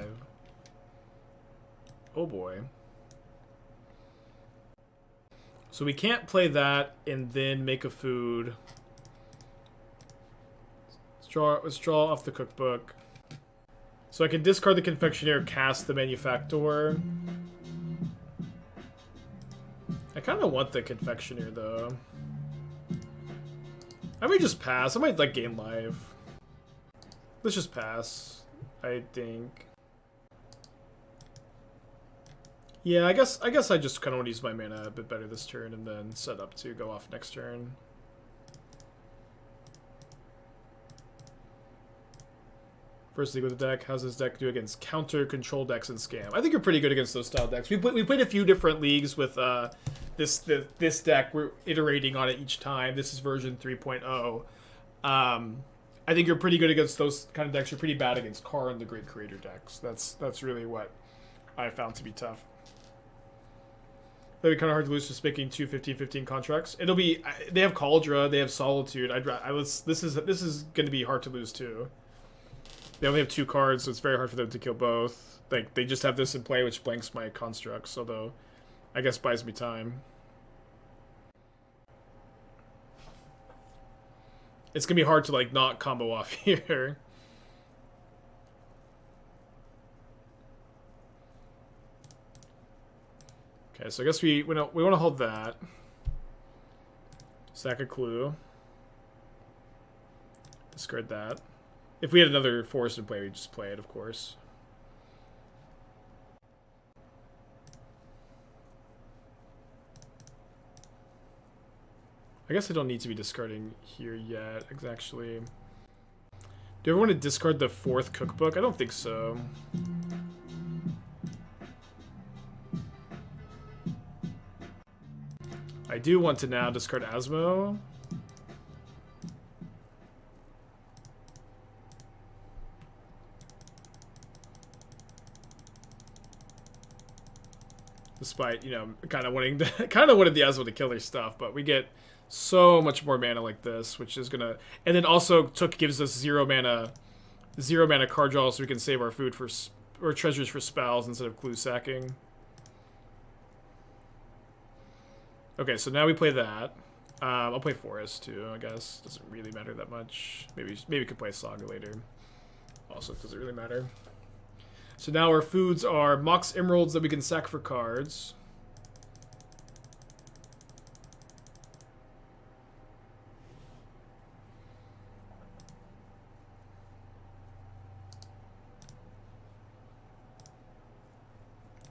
Oh boy. So we can't play and then make a food. Let's draw off the cookbook. So I can discard the Confectioner, cast the Manufactor. I kind of want the Confectioner, though. I might just pass. I might, gain life. Let's just pass, I think. Yeah, I guess I just kind of want to use my mana a bit better this turn and then set up to go off next turn. First league with the deck. How's this deck do against counter, control decks, and scam? I think you're pretty good against those style decks. We played a few different leagues with this deck. We're iterating on it each time. This is version 3.0. I think you're pretty good against those kind of decks. You're pretty bad against Karn and the Great Creator decks. That's really what I found to be tough. That'd be kind of hard to lose just making 2 15-15 contracts. It'll be they have Cauldra, they have Solitude. This is going to be hard to lose too. They only have 2 cards, so it's very hard for them to kill both. They just have this in play, which blanks my constructs, although I guess buys me time. It's gonna be hard to not combo off here. Okay, so I guess we want to hold that. Sack a clue. Discard that. If we had another forest in play, we'd just play it, of course. I guess I don't need to be discarding here yet, actually. Do you ever want to discard the 4th cookbook? I don't think so. I do want to now discard Asmo. Despite, you know, kind of wanted the Asmo to kill their stuff, but we get so much more mana like this, which is gonna, and then also Took gives us 0 mana card draw, so we can save our food for or treasures for spells instead of clue sacking. Okay, so now we play that. I'll play Forest too, I guess. Doesn't really matter that much. Maybe we could play Saga later. Also, doesn't really matter. So now our foods are Mox Emeralds that we can sack for cards.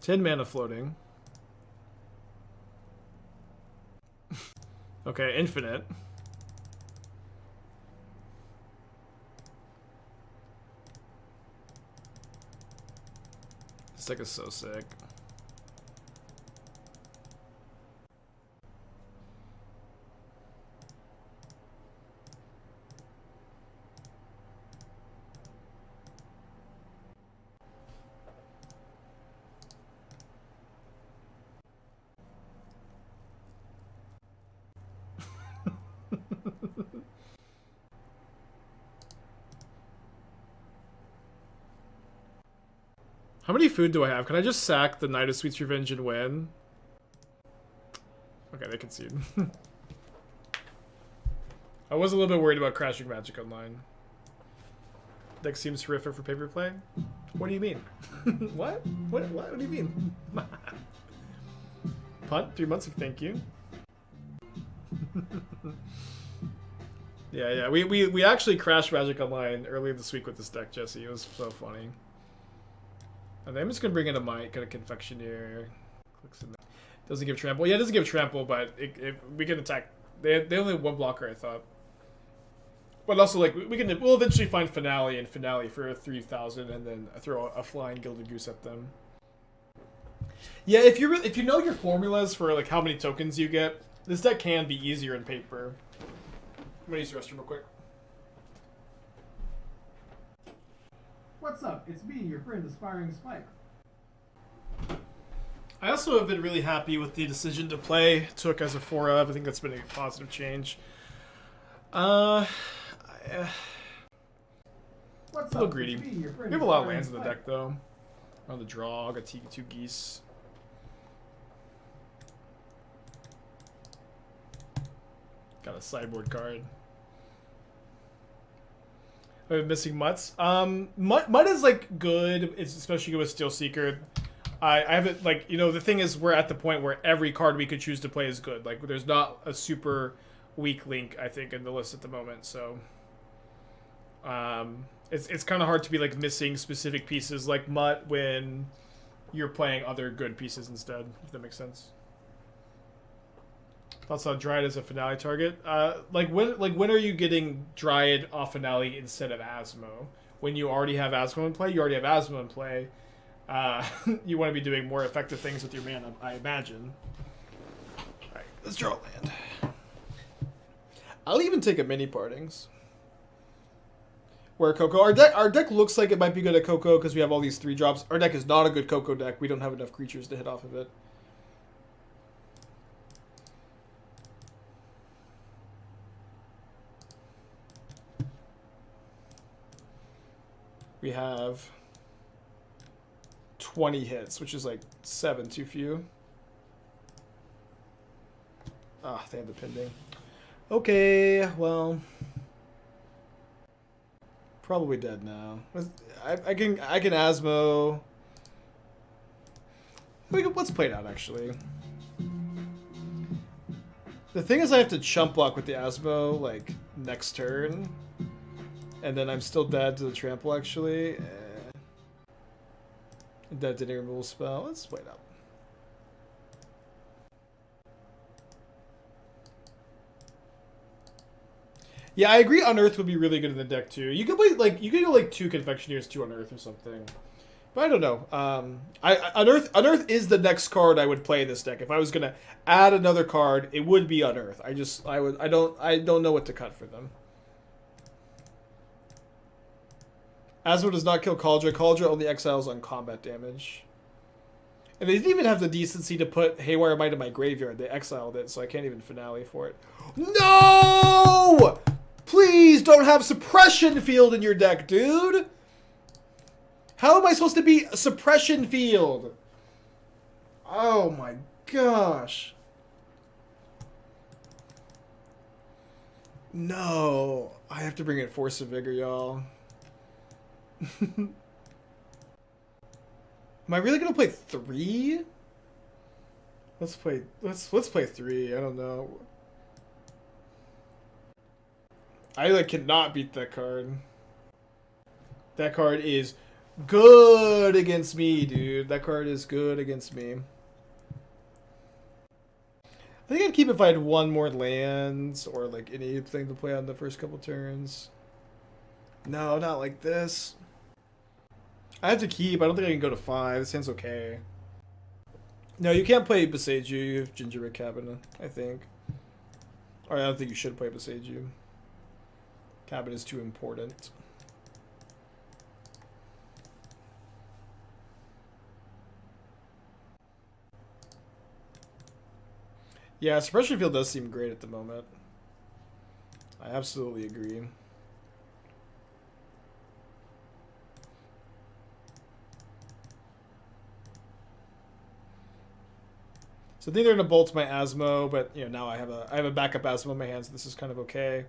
Ten mana floating. Okay, infinite. This deck is so sick. How many food do I have? Can I just sack the Knight of Sweet's Revenge and win? Okay, they concede. I was a little bit worried about crashing Magic Online. Deck seems terrific for paper play. What do you mean? What? What do you mean? Punt? 3 months? Thank you. Yeah. We actually crashed Magic Online earlier this week with this deck, Jesse. It was so funny. And I'm just gonna bring in a Mite, get a Confectioner. Clicks in there. Doesn't give trample. Yeah, it doesn't give trample, but we can attack. They only have 1 blocker, I thought. But also, like, we'll eventually find Finale and Finale for 3,000, and then throw a flying Gilded Goose at them. Yeah, if you know your formulas for like how many tokens you get, this deck can be easier in paper. I'm gonna use the restroom real quick. What's up? It's me, your friend, Aspiring Spike. I also have been really happy with the decision to play Took as a 4-of. I think that's been a positive change. What's a little greedy. We have a lot of lands in the deck, though. On the draw, I got 2 geese. Got a sideboard card. I'm missing Mutts. Mutt is like good. It's especially good with Steel Seeker. I haven't, like, you know, the thing is we're at the point where every card we could choose to play is good. Like, there's not a super weak link, I think, in the list at the moment. So it's kind of hard to be like missing specific pieces like Mutt when you're playing other good pieces instead, if that makes sense. Thoughts on Dryad as a Finale target? When are you getting Dryad off Finale instead of Asmo? When you already have Asmo in play, you already have Asmo in play. You want to be doing more effective things with your mana, I imagine. Alright, let's draw a land. I'll even take a mini partings. Where Coco, our deck looks like it might be good at Coco because we have all these 3-drops. Our deck is not a good Coco deck. We don't have enough creatures to hit off of it. We have 20 hits, which is like 7 too few. Ah, they have the pending. Okay, well, probably dead now. I can Asmo. Let's play it out actually. The thing is, I have to chump block with the Asmo like next turn. And then I'm still dead to the trample, actually. Dead to any removal spell. Let's play it out. Yeah, I agree. Unearth would be really good in the deck too. You could play like you could go like 2 Confectioners, 2 Unearth or something. But I don't know. Unearth is the next card I would play in this deck. If I was gonna add another card, it would be Unearth. I don't know what to cut for them. Asmo does not kill Kaldra. Kaldra only exiles on combat damage. And they didn't even have the decency to put Haywire Mite in my graveyard. They exiled it, so I can't even finale for it. No! Please don't have Suppression Field in your deck, dude! How am I supposed to be a Suppression Field? Oh my gosh. No. I have to bring in Force of Vigor, y'all. Am I really gonna play 3? Let's play 3. I don't know. I like cannot beat that card. That card is good against me, dude. That card is good against me. I think I'd keep it if I had 1 more lands or like anything to play on the first couple turns. No, not like this. I have to keep. I don't think I can go to 5. This hand's okay. No, you can't play Besage You. You have Gingerbread Cabin, I think. Or I don't think you should play Besage You. Cabin is too important. Yeah, Suppression Field does seem great at the moment. I absolutely agree. So I think they're gonna bolt my Asmo, but you know now I have a backup Asmo in my hands. So this is kind of okay.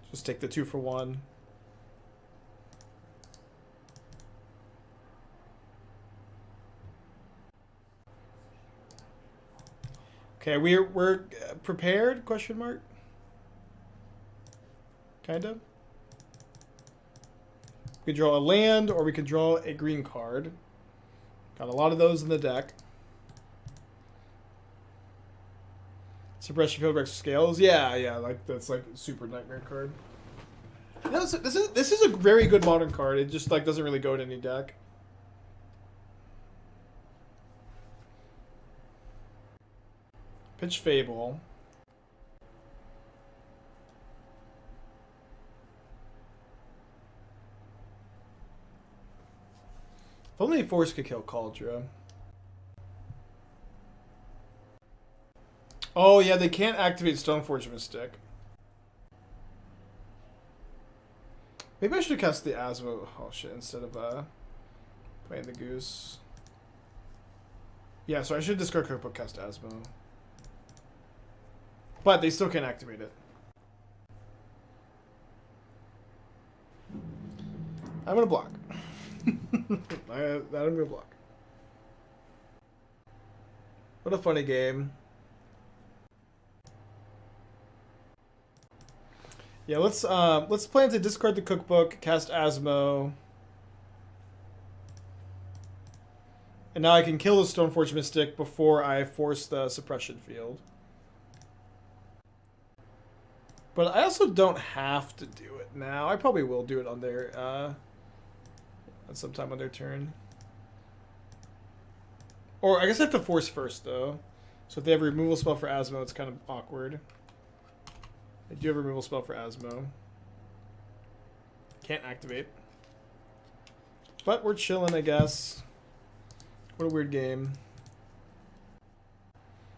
Just take the 2 for 1. Okay, we're prepared? Question mark. Kind of. We can draw a land, or we can draw a green card. Got a lot of those in the deck. Suppression Field Rex Scales, yeah, like that's like a super nightmare card. No, this is a very good modern card. It just like doesn't really go in any deck. Pitch Fable. If only Force could kill Kaldra. Oh yeah, they can't activate Stoneforge Mystic. Maybe I should have cast the Asmo. Oh shit! Instead of playing the Goose. Yeah, so I should discard Cookbook, cast Asmo. But they still can't activate it. I'm gonna block. I'm gonna block. What a funny game. Yeah, let's plan to discard the Cookbook, cast Asmo. And now I can kill the Stoneforge Mystic before I force the Suppression Field. But I also don't have to do it now. I probably will do it on their at some time on their turn. Or I guess I have to force first though. So if they have a removal spell for Asmo, it's kind of awkward. I do have a removal spell for Asmo. Can't activate. But we're chilling, I guess. What a weird game.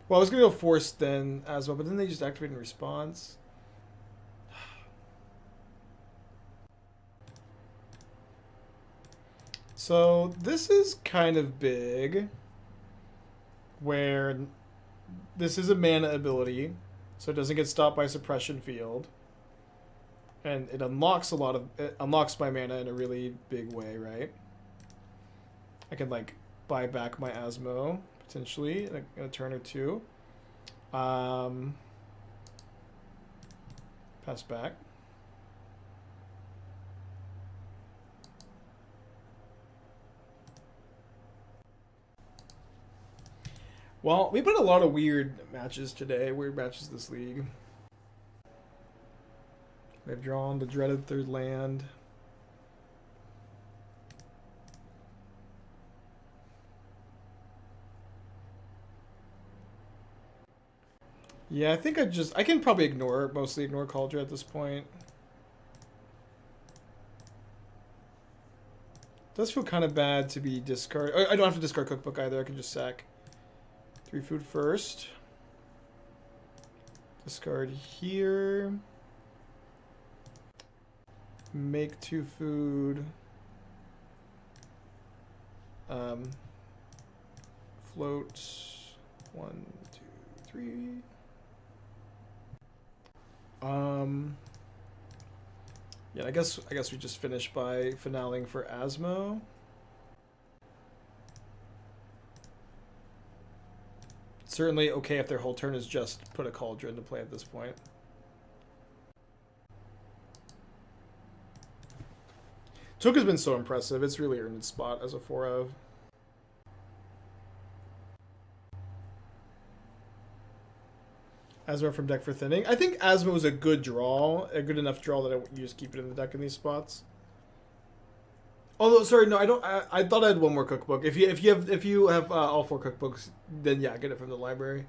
Well, I was going to go Force then Asmo, but then they just activate in response. So this is kind of big. Where this is a mana ability. So it doesn't get stopped by Suppression Field. And it unlocks it unlocks my mana in a really big way, right? I can like buy back my Asmo, potentially, in a turn or 2. Pass back. Well, we put a lot of weird matches today. Weird matches this league. I've drawn the dreaded third land. Yeah, I think I can probably mostly ignore Cauldron at this point. It does feel kind of bad to be discard. I don't have to discard Cookbook either. I can just sack 3 food first. Discard here. Make 2 food. Float 1, 2, 3. Yeah, I guess we just finish by finaling for Asmo. Certainly okay if their whole turn is just put a Cauldron to play at this point. Took has been so impressive. It's really earned its spot as a 4-of. Asmo from deck for thinning. I think Asmo is a good draw, a good enough draw that you just keep it in the deck in these spots. Although, sorry, no, I don't. I thought I had one more cookbook. If you have all 4 cookbooks, then yeah, get it from the library.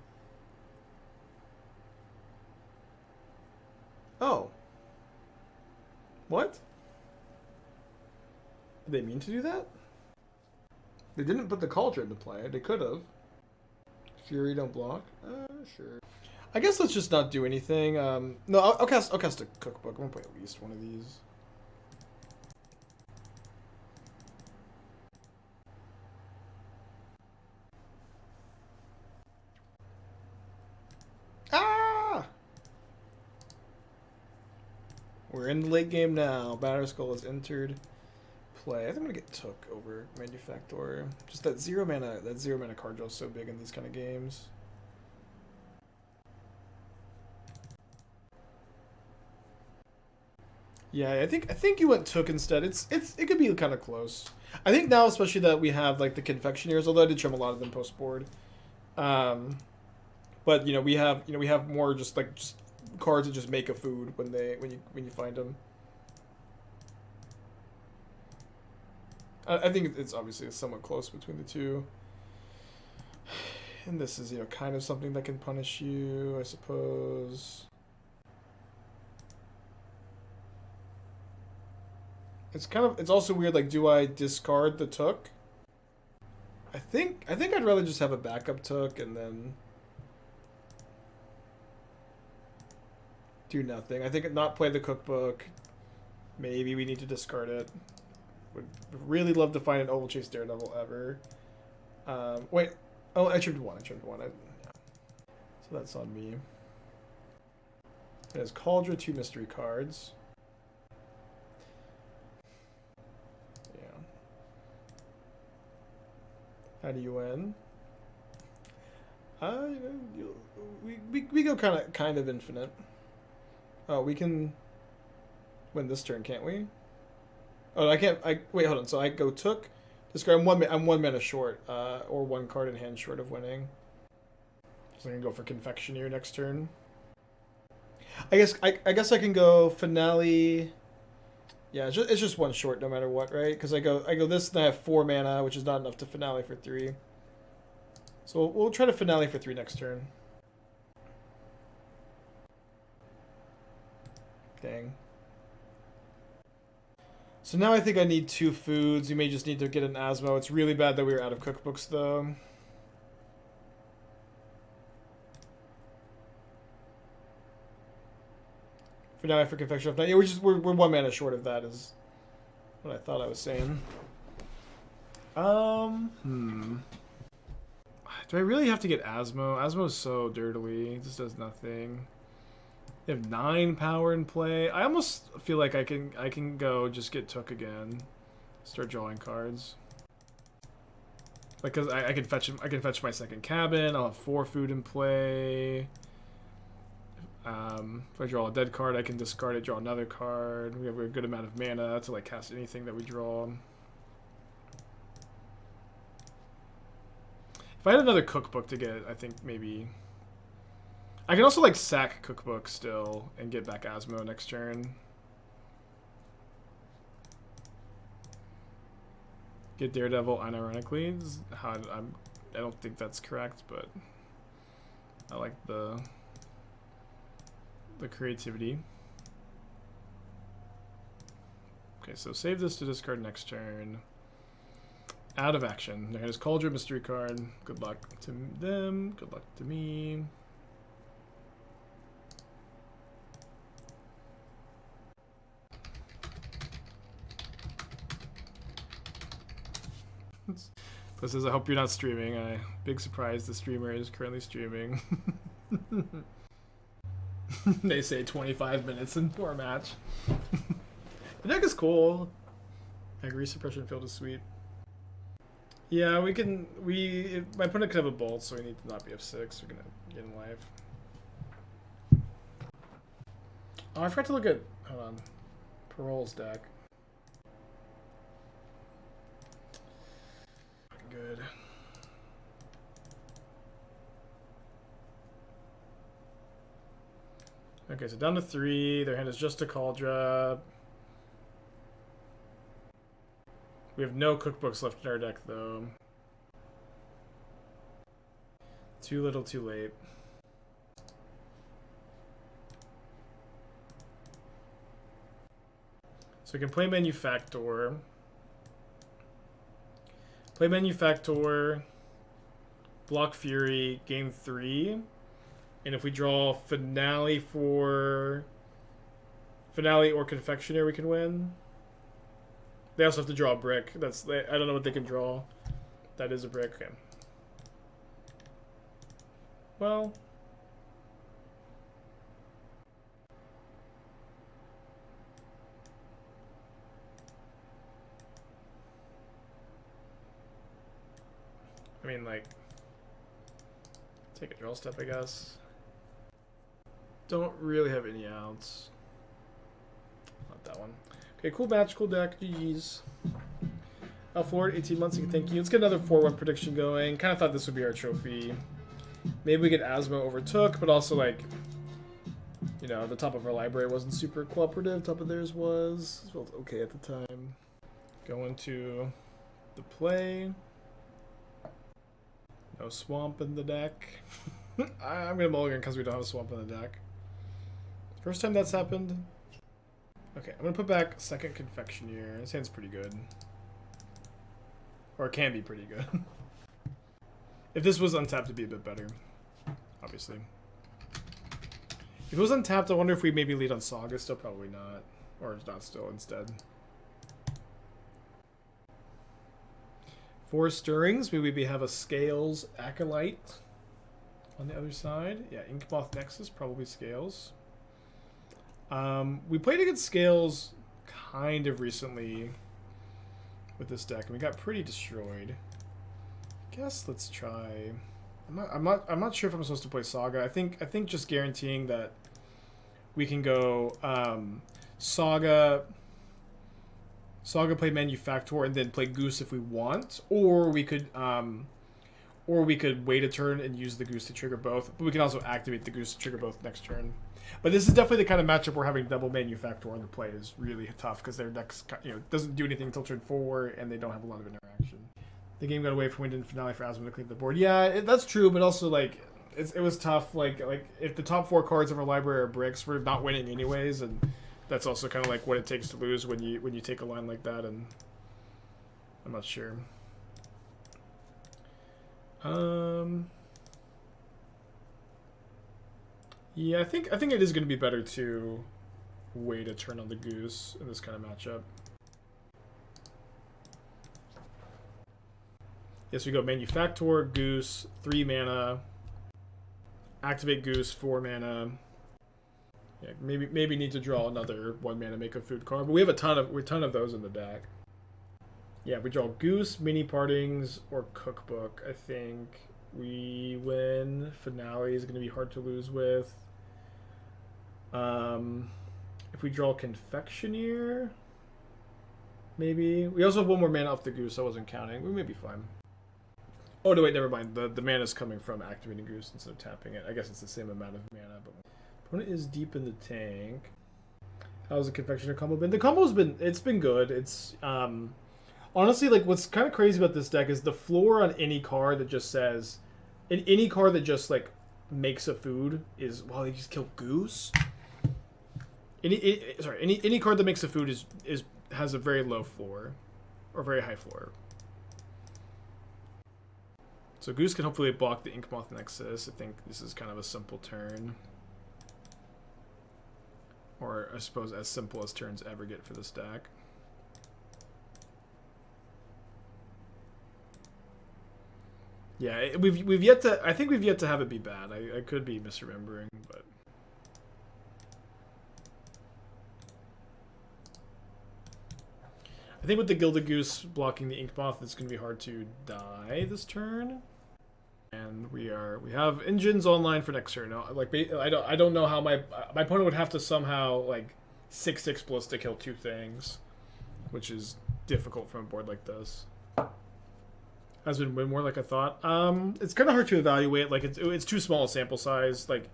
Oh. What? Did they mean to do that? They didn't put the Cauldron to play. They could have. Fury don't block. Sure. I guess let's just not do anything. No, I'll cast a cookbook. I'm gonna play at least one of these. Ah! We're in the late game now. Batterskull has entered play. I think I'm gonna get Took over Manufactor. Just that 0 mana card draw is so big in these kind of games. Yeah, I think you went Took instead. It could be kind of close. I think now, especially that we have like the Confectioners, although I did trim a lot of them post board. But we have more just cards that just make a food when you find them. I think it's obviously somewhat close between the two. And this is kind of something that can punish you, I suppose. It's also weird, like, do I discard the Took? I think I'd rather just have a backup Took and then do nothing. I think not play the cookbook. Maybe we need to discard it. Would really love to find an Ovalchase Daredevil ever. Wait. Oh, I trimmed one. Yeah. So that's on me. It has Cauldron, 2 mystery cards. How do you win? We go kind of infinite. Oh, we can win this turn, can't we? Oh, I can't. Wait, hold on. So I go Took, discard. I'm 1 mana short, or 1 card in hand short of winning. So I can go for Confectioner next turn. I guess I can go Finale. Yeah, it's just 1 short no matter what, right? Because I go this and I have 4 mana, which is not enough to Finale for 3. So we'll try to Finale for 3 next turn. Dang. So now I think I need 2 foods. You may just need to get an Asmo. It's really bad that we were out of cookbooks though. Finale for Confection. Yeah, we're 1 mana short of that is what I thought I was saying. Do I really have to get Asmo? Asmo's so dirtily. It just does nothing. They have 9 power in play. I almost feel like I can go just get Took again. Start drawing cards. Because I can fetch him. I can fetch my second cabin. I'll have 4 food in play. If I draw a dead card, I can discard it, draw another card. We have a good amount of mana to cast anything that we draw. If I had another cookbook to get, I think maybe I can also sack cookbook still and get back Asmo next turn. Get Daredevil unironically. I don't think that's correct, but I like the creativity. Okay, so save this to discard next turn. Out of action. There's Cauldron mystery card. Good luck to them. Good luck to me. This says, I hope you're not streaming. Big surprise, the streamer is currently streaming. They say 25 minutes into our match. The deck is cool. Agree, suppression field is sweet. Yeah, my opponent could have a bolt, so we need to not be F6. We're gonna get in life. Oh, I forgot to look at, hold on, Parole's deck. Good. Okay, so down to 3. Their hand is just a Cauldron. We have no cookbooks left in our deck, though. Too little, too late. So we can play Manufactor. Play Manufactor, block Fury, game 3. And if we draw Finale or Confectioner, we can win. They also have to draw a brick. I don't know what they can draw. That is a brick. Okay. Well. I mean, like, take a draw step, I guess. Don't really have any outs. Not that one. Okay, cool match, cool deck. GG's. Forward 18 months, thank you. Let's get another 4-1 prediction going. Kind of thought this would be our trophy. Maybe we get Asmo overtook, but also, like, you know, the top of our library wasn't super cooperative. Top of theirs was. It felt okay at the time. Going to the play. No swamp in the deck. I'm going to mulligan because we don't have a swamp in the deck. First time that's happened. Okay, I'm going to put back second Confectioner. This hand's pretty good. Or it can be pretty good. If this was untapped, it'd be a bit better. Obviously. If it was untapped, I wonder if we maybe lead on Saga still. Probably not. Or not still instead. 4 stirrings. Maybe we have a Scales Acolyte on the other side. Yeah, Inkmoth Nexus, probably Scales. We played against Scales kind of recently with this deck, and we got pretty destroyed. I guess let's try. I'm not sure if I'm supposed to play Saga. I think just guaranteeing that we can go Saga play Manufactor and then play Goose if we want, or we could wait a turn and use the Goose to trigger both. But we can also activate the Goose to trigger both next turn. But this is definitely the kind of matchup where having double Manufactor on the play is really tough because their deck, doesn't do anything until turn 4 and they don't have a lot of interaction. The game got away from Wind and Finale for Asmo to clean the board. Yeah, that's true, but also like it was tough. Like if the top 4 cards of our library are bricks, we're not winning anyways, and that's also kind of like what it takes to lose when you take a line like that. And I'm not sure. Yeah, I think it is going to be better to wait a turn on the Goose in this kind of matchup. Yes, we go Manufactor, Goose, 3 mana. Activate Goose, 4 mana. Yeah, maybe need to draw another 1 mana make a food card, but we have a ton of those in the deck. Yeah, if we draw Goose, Mini Partings, or Cookbook, I think we win. Finale is going to be hard to lose with. If we draw Confectioner, maybe. We also have 1 more mana off the Goose, I wasn't counting. We may be fine. Oh, no, wait, never mind. The mana's coming from activating Goose instead of tapping it. I guess it's the same amount of mana, but opponent is deep in the tank. How's the Confectioner combo been? The combo's been good. It's a Honestly, like, what's kind of crazy about this deck is the floor on any card that just says, in any card that just, like, makes a food is, well, they just kill Goose. Any card that makes a food has a very low floor, or very high floor. So Goose can hopefully block the Inkmoth Nexus. I think this is kind of a simple turn. Or I suppose as simple as turns ever get for this deck. Yeah, we've yet to. I think we've yet to have it be bad. I could be misremembering, but I think with the Gilded Goose blocking the Inkmoth, it's going to be hard to die this turn. And we have engines online for next turn. Like, I don't know how my opponent would have to somehow like 6/6 Bliss to kill 2 things, which is difficult from a board like this. Has been way more like I thought. It's kind of hard to evaluate. Like, it's too small a sample size. Like,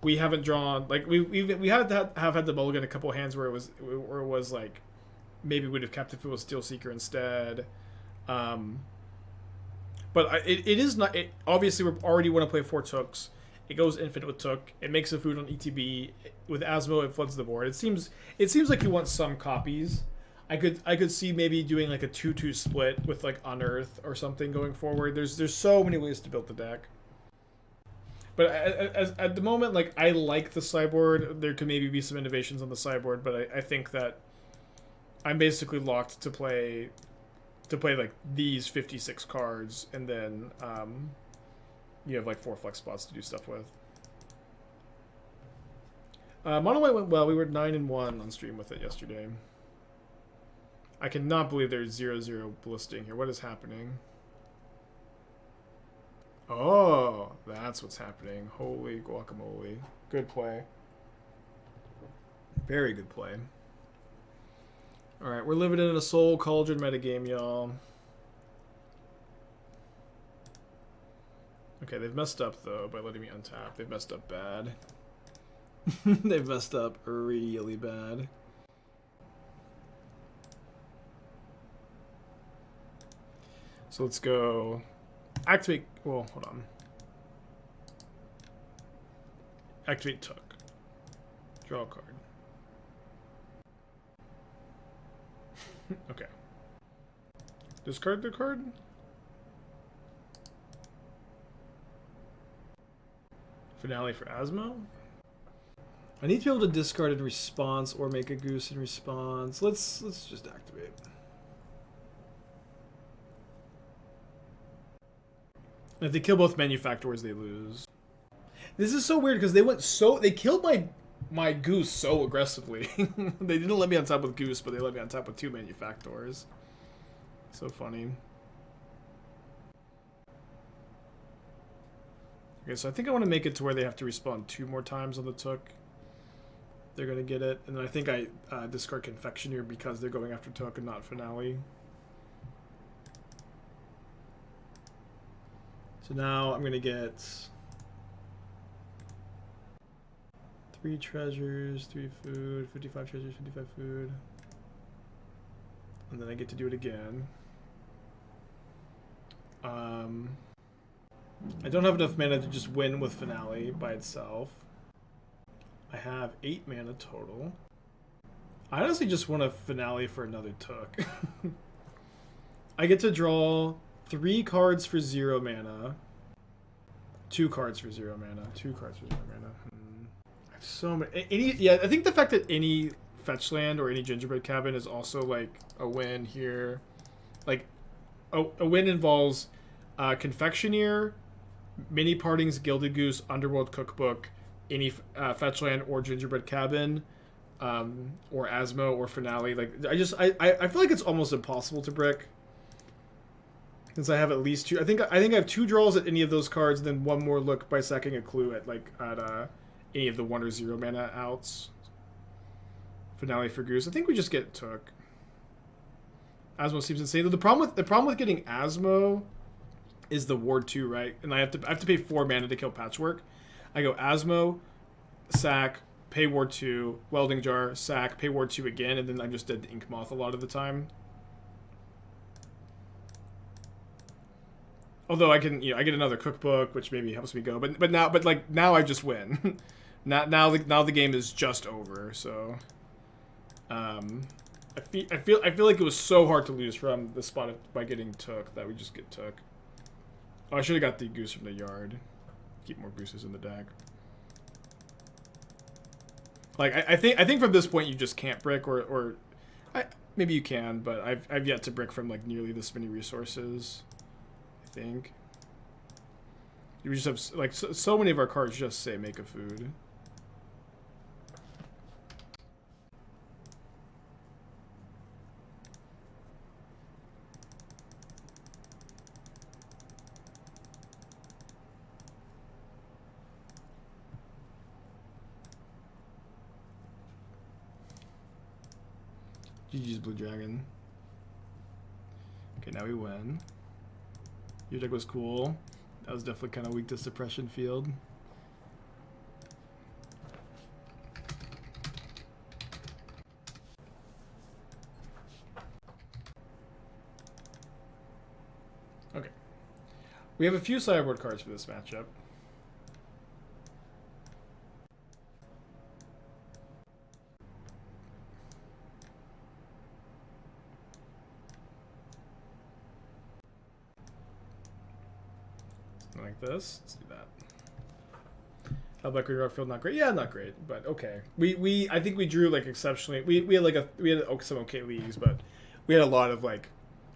we haven't drawn, like, we have had the mulligan a couple hands where it was like maybe we'd have kept if it was Steel Seeker instead. But it is not. Obviously, we already want to play 4 Tooks. It goes infinite with Took. It makes a food on ETB. With Asmo, it floods the board. It seems like you want some copies. I could see maybe doing like a 2/2 split with like Unearth or something going forward. There's so many ways to build the deck. But at the moment, like, I like the sideboard. There could maybe be some innovations on the sideboard, but I think that I'm basically locked to play like these 56 cards, and then you have like 4 flex spots to do stuff with. Mono White went well. We were 9-1 on stream with it yesterday. I cannot believe there's 0/0 Blisting here. What is happening? Oh, that's what's happening. Holy guacamole. Good play. Very good play. Alright, we're living in a Soul Cauldron metagame, y'all. Okay, they've messed up, though, by letting me untap. They've messed up bad. They've messed up really bad. So let's go activate. Well, hold on. Activate Took. Draw a card. Okay. Discard the card. Finale for Asmo. I need to be able to discard in response or make a Goose in response. Let's just activate. And if they kill both manufactors, they lose. This is so weird because they killed my Goose so aggressively. They didn't let me on top with Goose, but they let me on top with 2 manufactors. So funny. Okay, so I think I want to make it to where they have to respawn 2 more times on the Took. They're going to get it. And then I think I discard Confectioner because they're going after Took and not Finale. So now I'm going to get 3 treasures, 3 food, 55 treasures, 55 food. And then I get to do it again. I don't have enough mana to just win with Finale by itself. I have 8 mana total. I honestly just want a Finale for another Took. I get to draw 3 cards for 0 mana. 2 cards for 0 mana. 2 cards for 0 mana. I have so many. Yeah, I think the fact that any fetch land or any Gingerbread Cabin is also like a win here. Like, a win involves Confectioner, Mini Partings, Gilded Goose, Underworld Cookbook, any fetch land or Gingerbread Cabin, or Asmo or Finale. Like, I feel like it's almost impossible to brick. Since I have at least 2, I think I have 2 draws at any of those cards, and then 1 more look by sacking a clue at any of the 1 or 0 mana outs. Finale for Goose. I think we just get Took. Asmo seems insane. The problem with getting Asmo is the Ward 2, right? And I have to pay 4 mana to kill Patchwork. I go Asmo, sack, pay Ward 2, Welding Jar, sack, pay Ward 2 again, and then I'm just dead to Inkmoth a lot of the time. Although I can, I get another cookbook, which maybe helps me go. But now I just win. now the game is just over. So, I feel like it was so hard to lose from the spot by getting Took that we just get Took. Oh, I should have got the Goose from the yard. Keep more boosters in the deck. Like I think from this point you just can't brick or maybe you can, but I've yet to brick from like nearly this many resources. I think. We just have like so many of our cards just say make a food. GG's Blue Dragon. Okay, now we win. Your deck was cool. That was definitely kind of weak to Suppression Field. Okay. We have a few sideboard cards for this matchup. Like this. Let's do that. How about Green Rock Field? Not great. Yeah, not great, but okay. I think we drew like exceptionally. We had some okay leagues, but we had a lot of like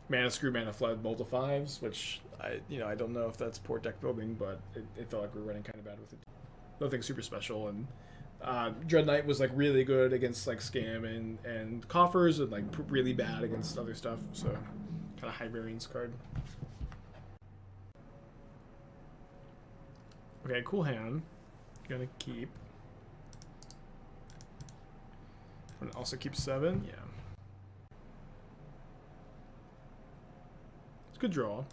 Mana Screw, Mana Flood, Bolt of Fives, which I don't know if that's poor deck building, but it felt like we were running kind of bad with it. Nothing super special, and Dread Knight was like really good against like Scam and Coffers, and like really bad against other stuff. So kind of high variance card. Okay, cool hand. Gonna keep. And also keep 7. Yeah. It's a good draw.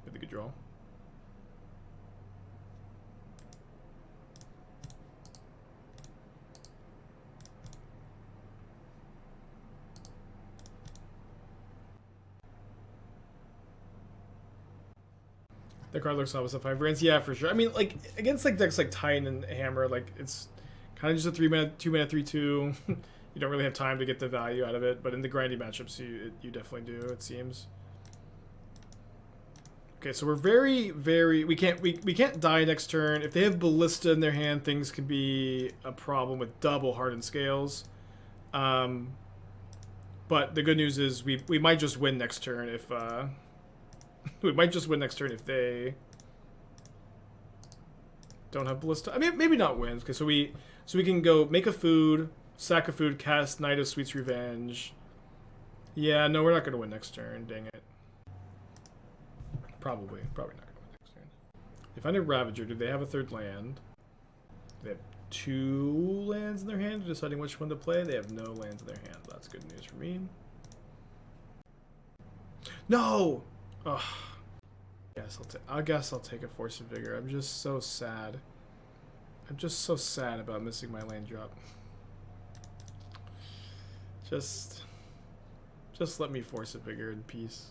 Really good draw. The card looks almost a 5 variance. Yeah, for sure. I mean, like, against like decks like Titan and Hammer, like, it's kind of just a 3-mana, 2-mana, 3-2. You don't really have time to get the value out of it, but in the grindy matchups, you definitely do, it seems. Okay, so we're very we can't die next turn. If they have Ballista in their hand, things can be a problem with double Hardened Scales. But the good news is we might just win next turn if we might just win next turn if they don't have Ballista. I mean, maybe not wins, because so we can go make a food, sack a food, cast Knight of Sweet's Revenge. Yeah, no, we're not gonna win next turn. Dang it. Probably not gonna win next turn. They find a Ravager. Do they have a third land? They have 2 lands in their hand. Deciding which one to play. They have no lands in their hand. That's good news for me. No. Ugh. I guess I'll take a Force of Vigor. I'm just so sad. I'm just so sad about missing my land drop. Just let me Force of Vigor in peace.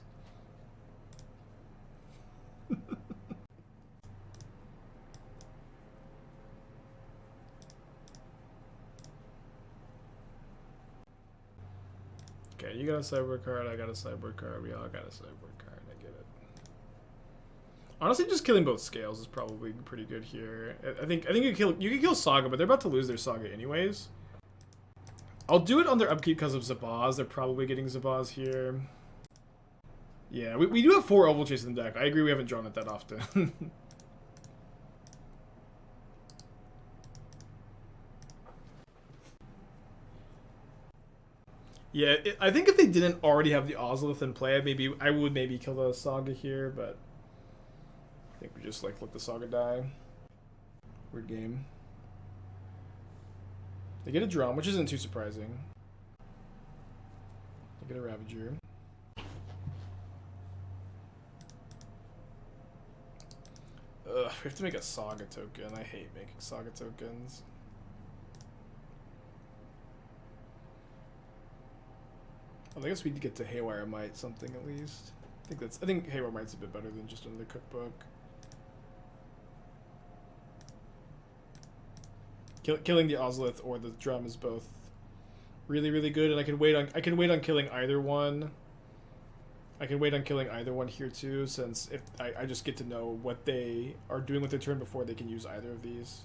Okay, you got a sideboard card, I got a sideboard card, we all got a sideboard card, I get it. Honestly, just killing both scales is probably pretty good here. I think you can kill Saga, but they're about to lose their Saga anyways. I'll do it on their upkeep because of Zabaz. They're probably getting Zabaz here. Yeah, we do have 4 Ovalchase in the deck. I agree we haven't drawn it that often. Yeah, I think if they didn't already have the Ozolith in play, I would maybe kill the Saga here, but I think we just like let the Saga die. Weird game. They get a Drum, which isn't too surprising. They get a Ravager. Ugh, we have to make a Saga token. I hate making Saga tokens. I guess we'd get to Haywire Mite something at least. I I think Haywire Mite's a bit better than just Underworld Cookbook. Killing the Ozolith or the drum is both really, really good, and I can wait on killing either one. I can wait on killing either one here too, since if I just get to know what they are doing with their turn before they can use either of these.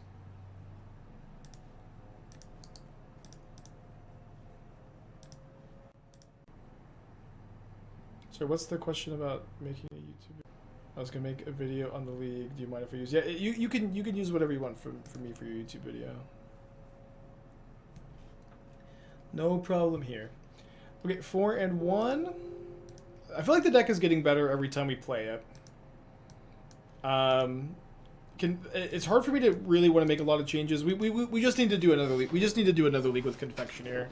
So what's the question about making a YouTube video? I was gonna make a video on the league. Do you mind if I use? Yeah, you can use whatever you want from me for your YouTube video. No problem here. Okay, 4 and 1. I feel like the deck is getting better every time we play it. It's hard for me to really want to make a lot of changes. We just need to do another league. We just need to do another league with Confectioner.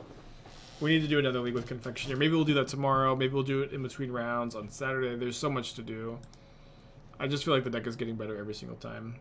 We need to do another league with Confectioner. Maybe we'll do that tomorrow. Maybe we'll do it in between rounds on Saturday. There's so much to do. I just feel like the deck is getting better every single time.